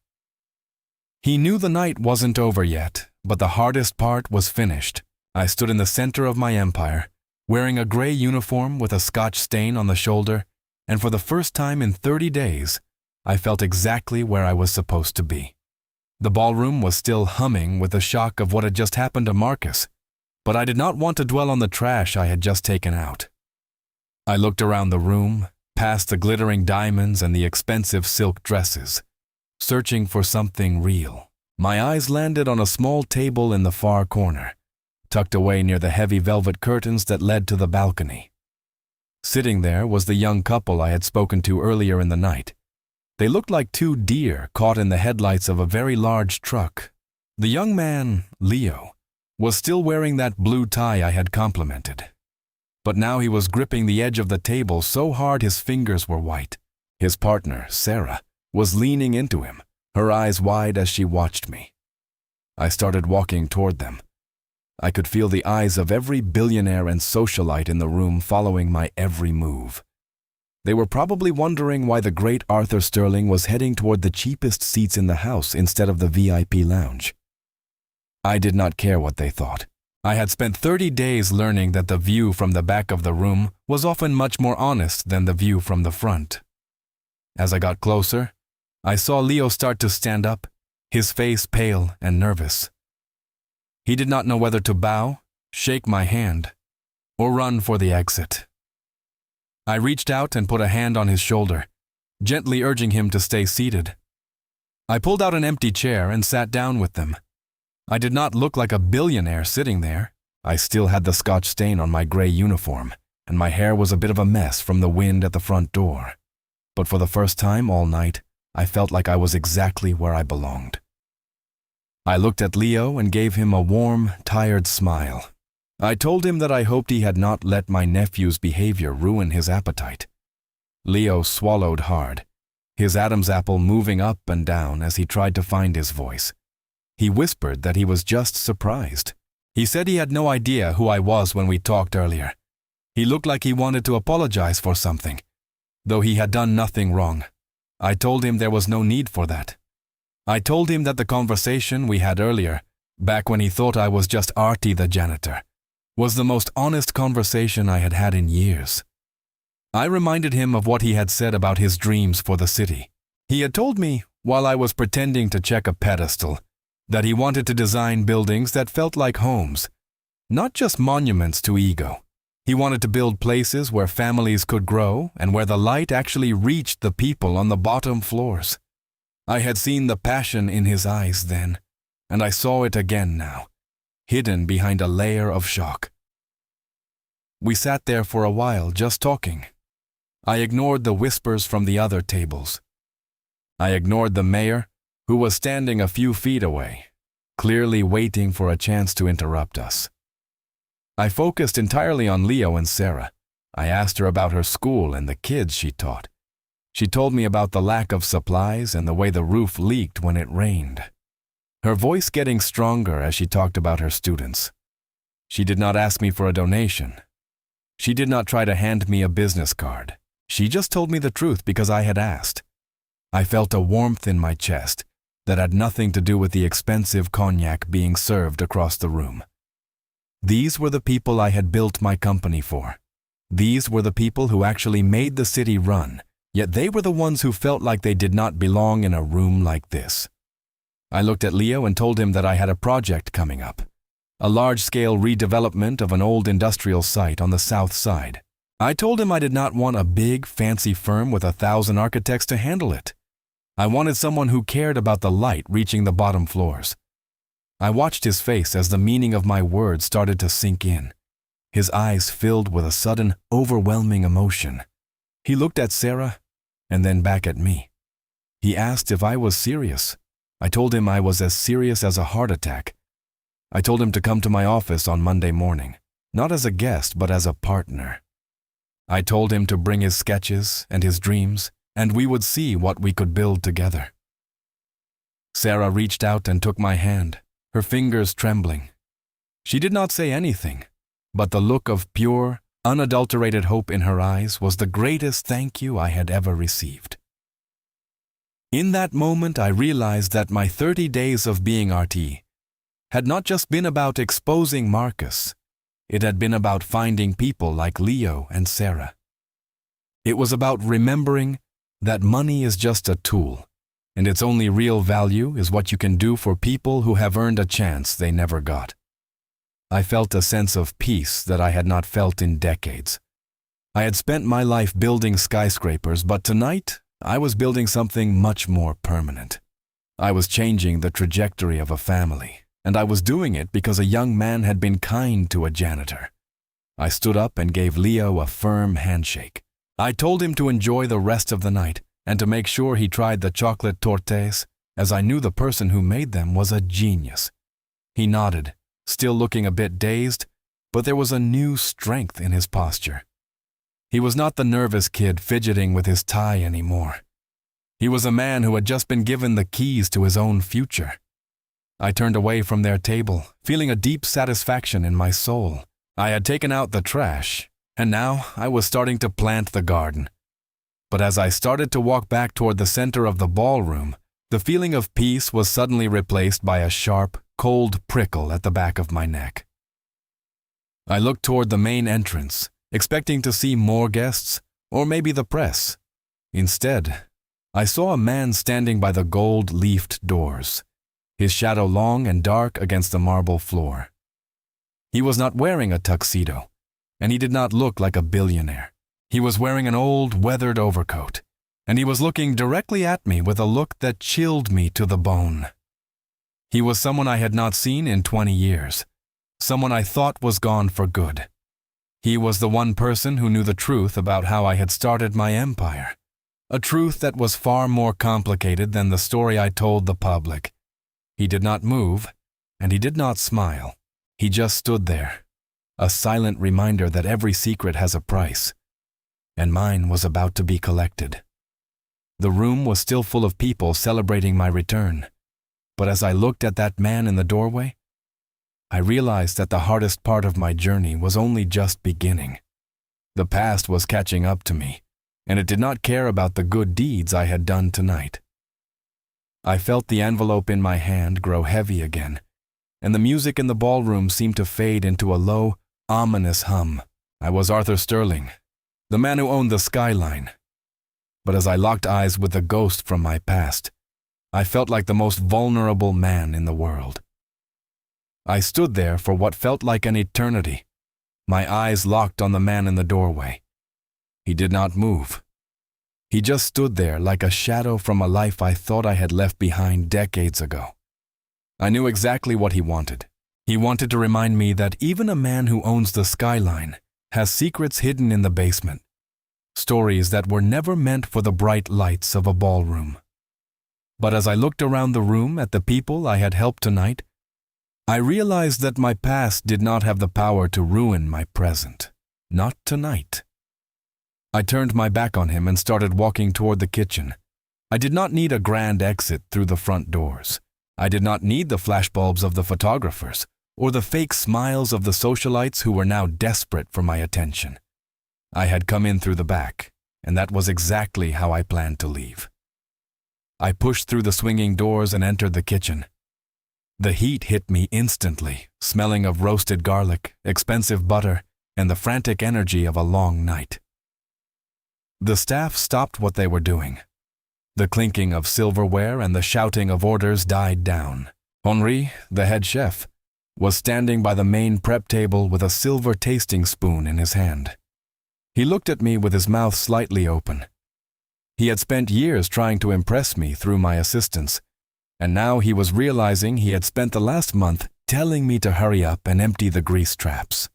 S1: He knew the night wasn't over yet, but the hardest part was finished. I stood in the center of my empire, wearing a gray uniform with a Scotch stain on the shoulder, and for the first time in 30 days, I felt exactly where I was supposed to be. The ballroom was still humming with the shock of what had just happened to Marcus, but I did not want to dwell on the trash I had just taken out. I looked around the room, past the glittering diamonds and the expensive silk dresses, searching for something real. My eyes landed on a small table in the far corner, tucked away near the heavy velvet curtains that led to the balcony. Sitting there was the young couple I had spoken to earlier in the night. They looked like two deer caught in the headlights of a very large truck. The young man, Leo, was still wearing that blue tie I had complimented. But now he was gripping the edge of the table so hard his fingers were white. His partner, Sarah, was leaning into him, her eyes wide as she watched me. I started walking toward them. I could feel the eyes of every billionaire and socialite in the room following my every move. They were probably wondering why the great Arthur Sterling was heading toward the cheapest seats in the house instead of the VIP lounge. I did not care what they thought. I had spent 30 days learning that the view from the back of the room was often much more honest than the view from the front. As I got closer, I saw Leo start to stand up, his face pale and nervous. He did not know whether to bow, shake my hand, or run for the exit. I reached out and put a hand on his shoulder, gently urging him to stay seated. I pulled out an empty chair and sat down with them. I did not look like a billionaire sitting there. I still had the Scotch stain on my gray uniform, and my hair was a bit of a mess from the wind at the front door. But for the first time all night, I felt like I was exactly where I belonged. I looked at Leo and gave him a warm, tired smile. I told him that I hoped he had not let my nephew's behavior ruin his appetite. Leo swallowed hard, his Adam's apple moving up and down as he tried to find his voice. He whispered that he was just surprised. He said he had no idea who I was when we talked earlier. He looked like he wanted to apologize for something, though he had done nothing wrong. I told him there was no need for that. I told him that the conversation we had earlier, back when he thought I was just Artie the janitor, was the most honest conversation I had had in years. I reminded him of what he had said about his dreams for the city. He had told me, while I was pretending to check a pedestal, that he wanted to design buildings that felt like homes, not just monuments to ego. He wanted to build places where families could grow and where the light actually reached the people on the bottom floors. I had seen the passion in his eyes then, and I saw it again now, hidden behind a layer of shock. We sat there for a while just talking. I ignored the whispers from the other tables. I ignored the mayor, who was standing a few feet away, clearly waiting for a chance to interrupt us. I focused entirely on Leo and Sarah. I asked her about her school and the kids she taught. She told me about the lack of supplies and the way the roof leaked when it rained. Her voice getting stronger as she talked about her students. She did not ask me for a donation. She did not try to hand me a business card. She just told me the truth because I had asked. I felt a warmth in my chest that had nothing to do with the expensive cognac being served across the room. These were the people I had built my company for. These were the people who actually made the city run, yet they were the ones who felt like they did not belong in a room like this. I looked at Leo and told him that I had a project coming up, a large-scale redevelopment of an old industrial site on the south side. I told him I did not want a big, fancy firm with 1,000 architects to handle it. I wanted someone who cared about the light reaching the bottom floors. I watched his face as the meaning of my words started to sink in. His eyes filled with a sudden, overwhelming emotion. He looked at Sarah and then back at me. He asked if I was serious. I told him I was as serious as a heart attack. I told him to come to my office on Monday morning, not as a guest but as a partner. I told him to bring his sketches and his dreams, and we would see what we could build together. Sarah reached out and took my hand, her fingers trembling. She did not say anything, but the look of pure, unadulterated hope in her eyes was the greatest thank you I had ever received. In that moment, I realized that my 30 days of being RT had not just been about exposing Marcus. It had been about finding people like Leo and Sarah. It was about remembering that money is just a tool, and its only real value is what you can do for people who have earned a chance they never got. I felt a sense of peace that I had not felt in decades. I had spent my life building skyscrapers, but tonight I was building something much more permanent. I was changing the trajectory of a family, and I was doing it because a young man had been kind to a janitor. I stood up and gave Leo a firm handshake. I told him to enjoy the rest of the night and to make sure he tried the chocolate tortes, as I knew the person who made them was a genius. He nodded, still looking a bit dazed, but there was a new strength in his posture. He was not the nervous kid fidgeting with his tie anymore. He was a man who had just been given the keys to his own future. I turned away from their table, feeling a deep satisfaction in my soul. I had taken out the trash, and now I was starting to plant the garden. But as I started to walk back toward the center of the ballroom, the feeling of peace was suddenly replaced by a sharp, cold prickle at the back of my neck. I looked toward the main entrance, expecting to see more guests, or maybe the press. Instead, I saw a man standing by the gold-leafed doors, his shadow long and dark against the marble floor. He was not wearing a tuxedo, and he did not look like a billionaire. He was wearing an old, weathered overcoat, and he was looking directly at me with a look that chilled me to the bone. He was someone I had not seen in 20 years, someone I thought was gone for good. He was the one person who knew the truth about how I had started my empire, a truth that was far more complicated than the story I told the public. He did not move, and he did not smile. He just stood there, a silent reminder that every secret has a price, and mine was about to be collected. The room was still full of people celebrating my return, but as I looked at that man in the doorway, I realized that the hardest part of my journey was only just beginning. The past was catching up to me, and it did not care about the good deeds I had done tonight. I felt the envelope in my hand grow heavy again, and the music in the ballroom seemed to fade into a low, ominous hum. I was Arthur Sterling, the man who owned the skyline. But as I locked eyes with the ghost from my past, I felt like the most vulnerable man in the world. I stood there for what felt like an eternity, my eyes locked on the man in the doorway. He did not move. He just stood there like a shadow from a life I thought I had left behind decades ago. I knew exactly what he wanted. He wanted to remind me that even a man who owns the skyline has secrets hidden in the basement, stories that were never meant for the bright lights of a ballroom. But as I looked around the room at the people I had helped tonight, I realized that my past did not have the power to ruin my present. Not tonight. I turned my back on him and started walking toward the kitchen. I did not need a grand exit through the front doors. I did not need the flashbulbs of the photographers or the fake smiles of the socialites who were now desperate for my attention. I had come in through the back, and that was exactly how I planned to leave. I pushed through the swinging doors and entered the kitchen. The heat hit me instantly, smelling of roasted garlic, expensive butter, and the frantic energy of a long night. The staff stopped what they were doing. The clinking of silverware and the shouting of orders died down. Henri, the head chef, was standing by the main prep table with a silver tasting spoon in his hand. He looked at me with his mouth slightly open. He had spent years trying to impress me through my assistance, and now he was realizing he had spent the last month telling me to hurry up and empty the grease traps.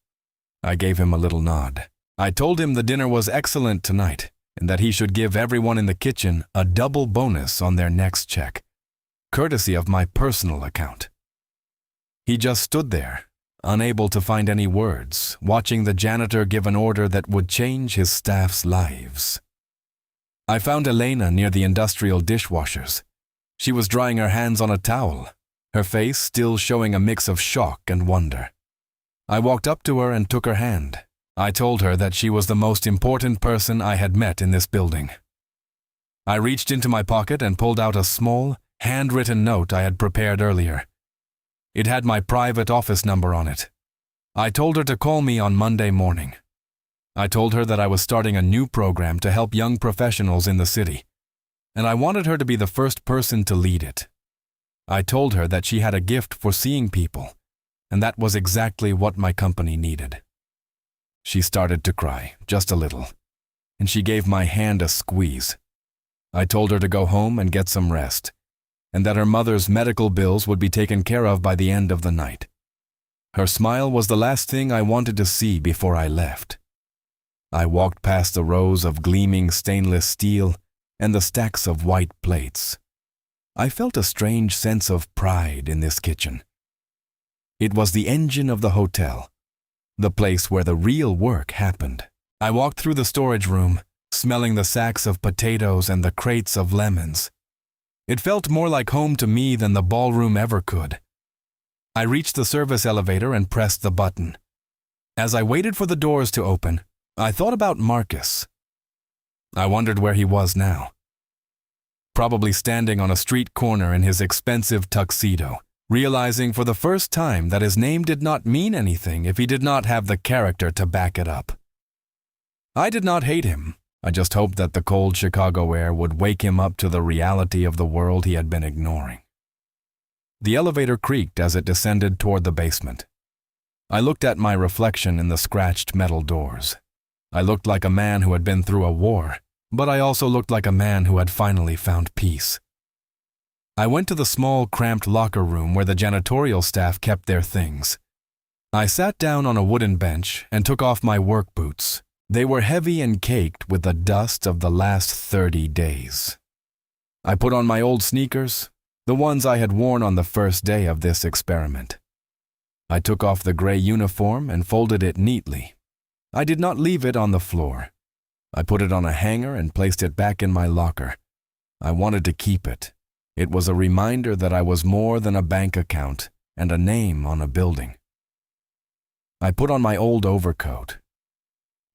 S1: I gave him a little nod. I told him the dinner was excellent tonight, and that he should give everyone in the kitchen a double bonus on their next check, courtesy of my personal account. He just stood there, unable to find any words, watching the janitor give an order that would change his staff's lives. I found Elena near the industrial dishwashers. She was drying her hands on a towel, her face still showing a mix of shock and wonder. I walked up to her and took her hand. I told her that she was the most important person I had met in this building. I reached into my pocket and pulled out a small, handwritten note I had prepared earlier. It had my private office number on it. I told her to call me on Monday morning. I told her that I was starting a new program to help young professionals in the city, and I wanted her to be the first person to lead it. I told her that she had a gift for seeing people, and that was exactly what my company needed. She started to cry, just a little, and she gave my hand a squeeze. I told her to go home and get some rest, and that her mother's medical bills would be taken care of by the end of the night. Her smile was the last thing I wanted to see before I left. I walked past the rows of gleaming stainless steel and the stacks of white plates. I felt a strange sense of pride in this kitchen. It was the engine of the hotel, the place where the real work happened. I walked through the storage room, smelling the sacks of potatoes and the crates of lemons. It felt more like home to me than the ballroom ever could. I reached the service elevator and pressed the button. As I waited for the doors to open, I thought about Marcus. I wondered where he was now. Probably standing on a street corner in his expensive tuxedo, realizing for the first time that his name did not mean anything if he did not have the character to back it up. I did not hate him. I just hoped that the cold Chicago air would wake him up to the reality of the world he had been ignoring. The elevator creaked as it descended toward the basement. I looked at my reflection in the scratched metal doors. I looked like a man who had been through a war, but I also looked like a man who had finally found peace. I went to the small, cramped locker room where the janitorial staff kept their things. I sat down on a wooden bench and took off my work boots. They were heavy and caked with the dust of the last 30 days. I put on my old sneakers, the ones I had worn on the first day of this experiment. I took off the gray uniform and folded it neatly. I did not leave it on the floor. I put it on a hanger and placed it back in my locker. I wanted to keep it. It was a reminder that I was more than a bank account and a name on a building. I put on my old overcoat.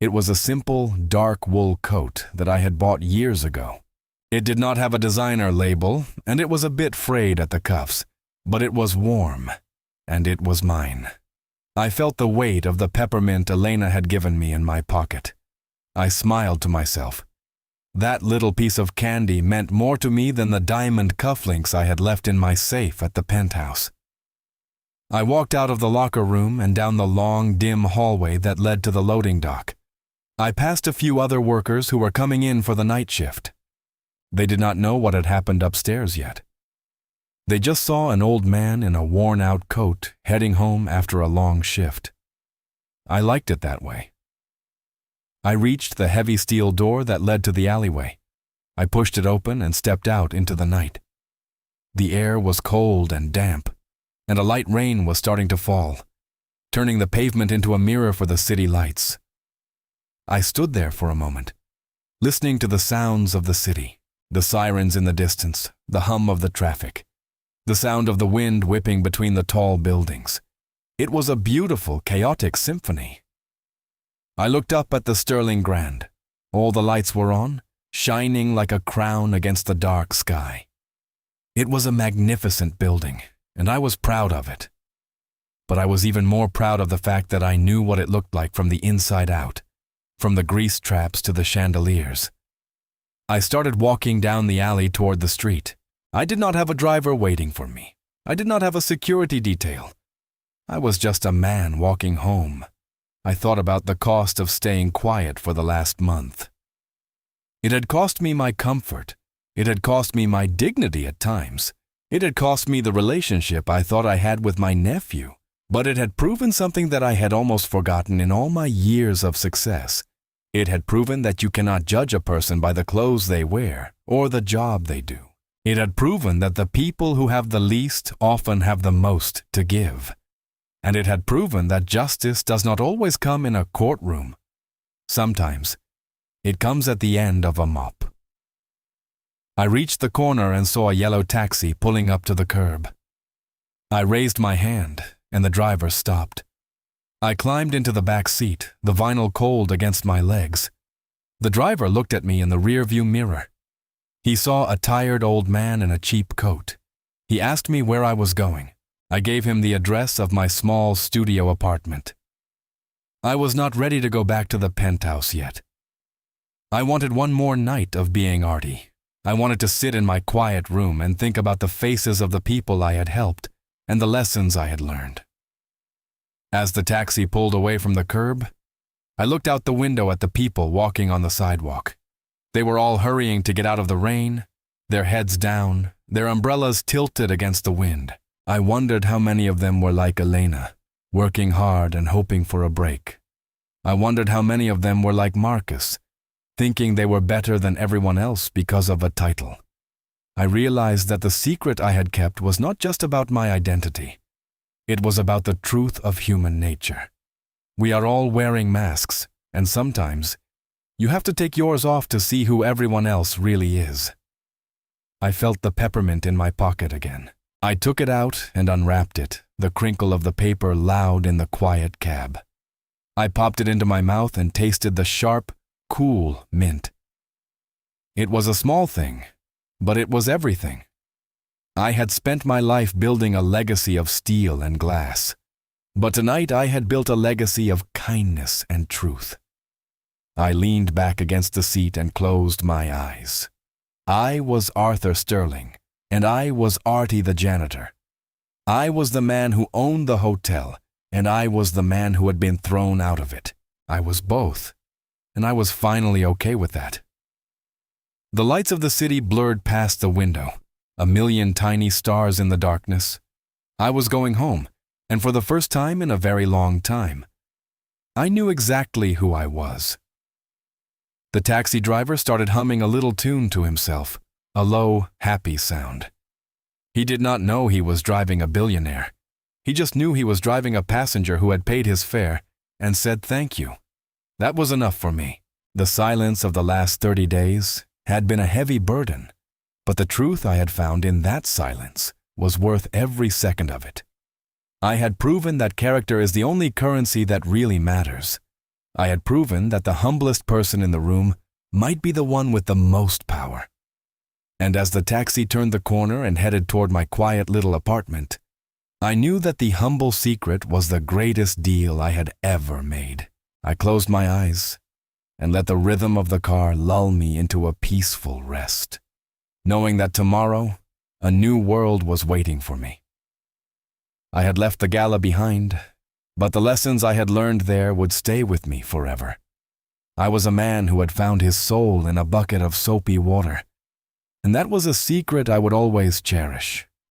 S1: It was a simple, dark wool coat that I had bought years ago. It did not have a designer label, and it was a bit frayed at the cuffs, but it was warm, and it was mine. I felt the weight of the peppermint Elena had given me in my pocket. I smiled to myself. That little piece of candy meant more to me than the diamond cufflinks I had left in my safe at the penthouse. I walked out of the locker room and down the long, dim hallway that led to the loading dock. I passed a few other workers who were coming in for the night shift. They did not know what had happened upstairs yet. They just saw an old man in a worn-out coat heading home after a long shift. I liked it that way. I reached the heavy steel door that led to the alleyway. I pushed it open and stepped out into the night. The air was cold and damp, and a light rain was starting to fall, turning the pavement into a mirror for the city lights. I stood there for a moment, listening to the sounds of the city, the sirens in the distance, the hum of the traffic, the sound of the wind whipping between the tall buildings. It was a beautiful, chaotic symphony. I looked up at the Sterling Grand. All the lights were on, shining like a crown against the dark sky. It was a magnificent building, and I was proud of it. But I was even more proud of the fact that I knew what it looked like from the inside out, from the grease traps to the chandeliers. I started walking down the alley toward the street. I did not have a driver waiting for me. I did not have a security detail. I was just a man walking home. I thought about the cost of staying quiet for the last month. It had cost me my comfort. It had cost me my dignity at times. It had cost me the relationship I thought I had with my nephew. But it had proven something that I had almost forgotten in all my years of success. It had proven that you cannot judge a person by the clothes they wear or the job they do. It had proven that the people who have the least often have the most to give. And it had proven that justice does not always come in a courtroom. Sometimes, it comes at the end of a mop. I reached the corner and saw a yellow taxi pulling up to the curb. I raised my hand, and the driver stopped. I climbed into the back seat, the vinyl cold against my legs. The driver looked at me in the rearview mirror. He saw a tired old man in a cheap coat. He asked me where I was going. I gave him the address of my small studio apartment. I was not ready to go back to the penthouse yet. I wanted one more night of being arty. I wanted to sit in my quiet room and think about the faces of the people I had helped and the lessons I had learned. As the taxi pulled away from the curb, I looked out the window at the people walking on the sidewalk. They were all hurrying to get out of the rain, their heads down, their umbrellas tilted against the wind. I wondered how many of them were like Elena, working hard and hoping for a break. I wondered how many of them were like Marcus, thinking they were better than everyone else because of a title. I realized that the secret I had kept was not just about my identity. It was about the truth of human nature. We are all wearing masks, and sometimes you have to take yours off to see who everyone else really is. I felt the peppermint in my pocket again. I took it out and unwrapped it, the crinkle of the paper loud in the quiet cab. I popped it into my mouth and tasted the sharp, cool mint. It was a small thing, but it was everything. I had spent my life building a legacy of steel and glass, but tonight I had built a legacy of kindness and truth. I leaned back against the seat and closed my eyes. I was Arthur Sterling, and I was Artie the janitor. I was the man who owned the hotel, and I was the man who had been thrown out of it. I was both, and I was finally okay with that. The lights of the city blurred past the window, a million tiny stars in the darkness. I was going home, and for the first time in a very long time. I knew exactly who I was. The taxi driver started humming a little tune to himself, a low, happy sound. He did not know he was driving a billionaire. He just knew he was driving a passenger who had paid his fare and said thank you. That was enough for me. The silence of the last 30 days had been a heavy burden, but the truth I had found in that silence was worth every second of it. I had proven that character is the only currency that really matters. I had proven that the humblest person in the room might be the one with the most power. And as the taxi turned the corner and headed toward my quiet little apartment, I knew that the humble secret was the greatest deal I had ever made. I closed my eyes and let the rhythm of the car lull me into a peaceful rest, knowing that tomorrow a new world was waiting for me. I had left the gala behind, but the lessons I had learned there would stay with me forever. I was a man who had found his soul in a bucket of soapy water, and that was a secret I would always cherish.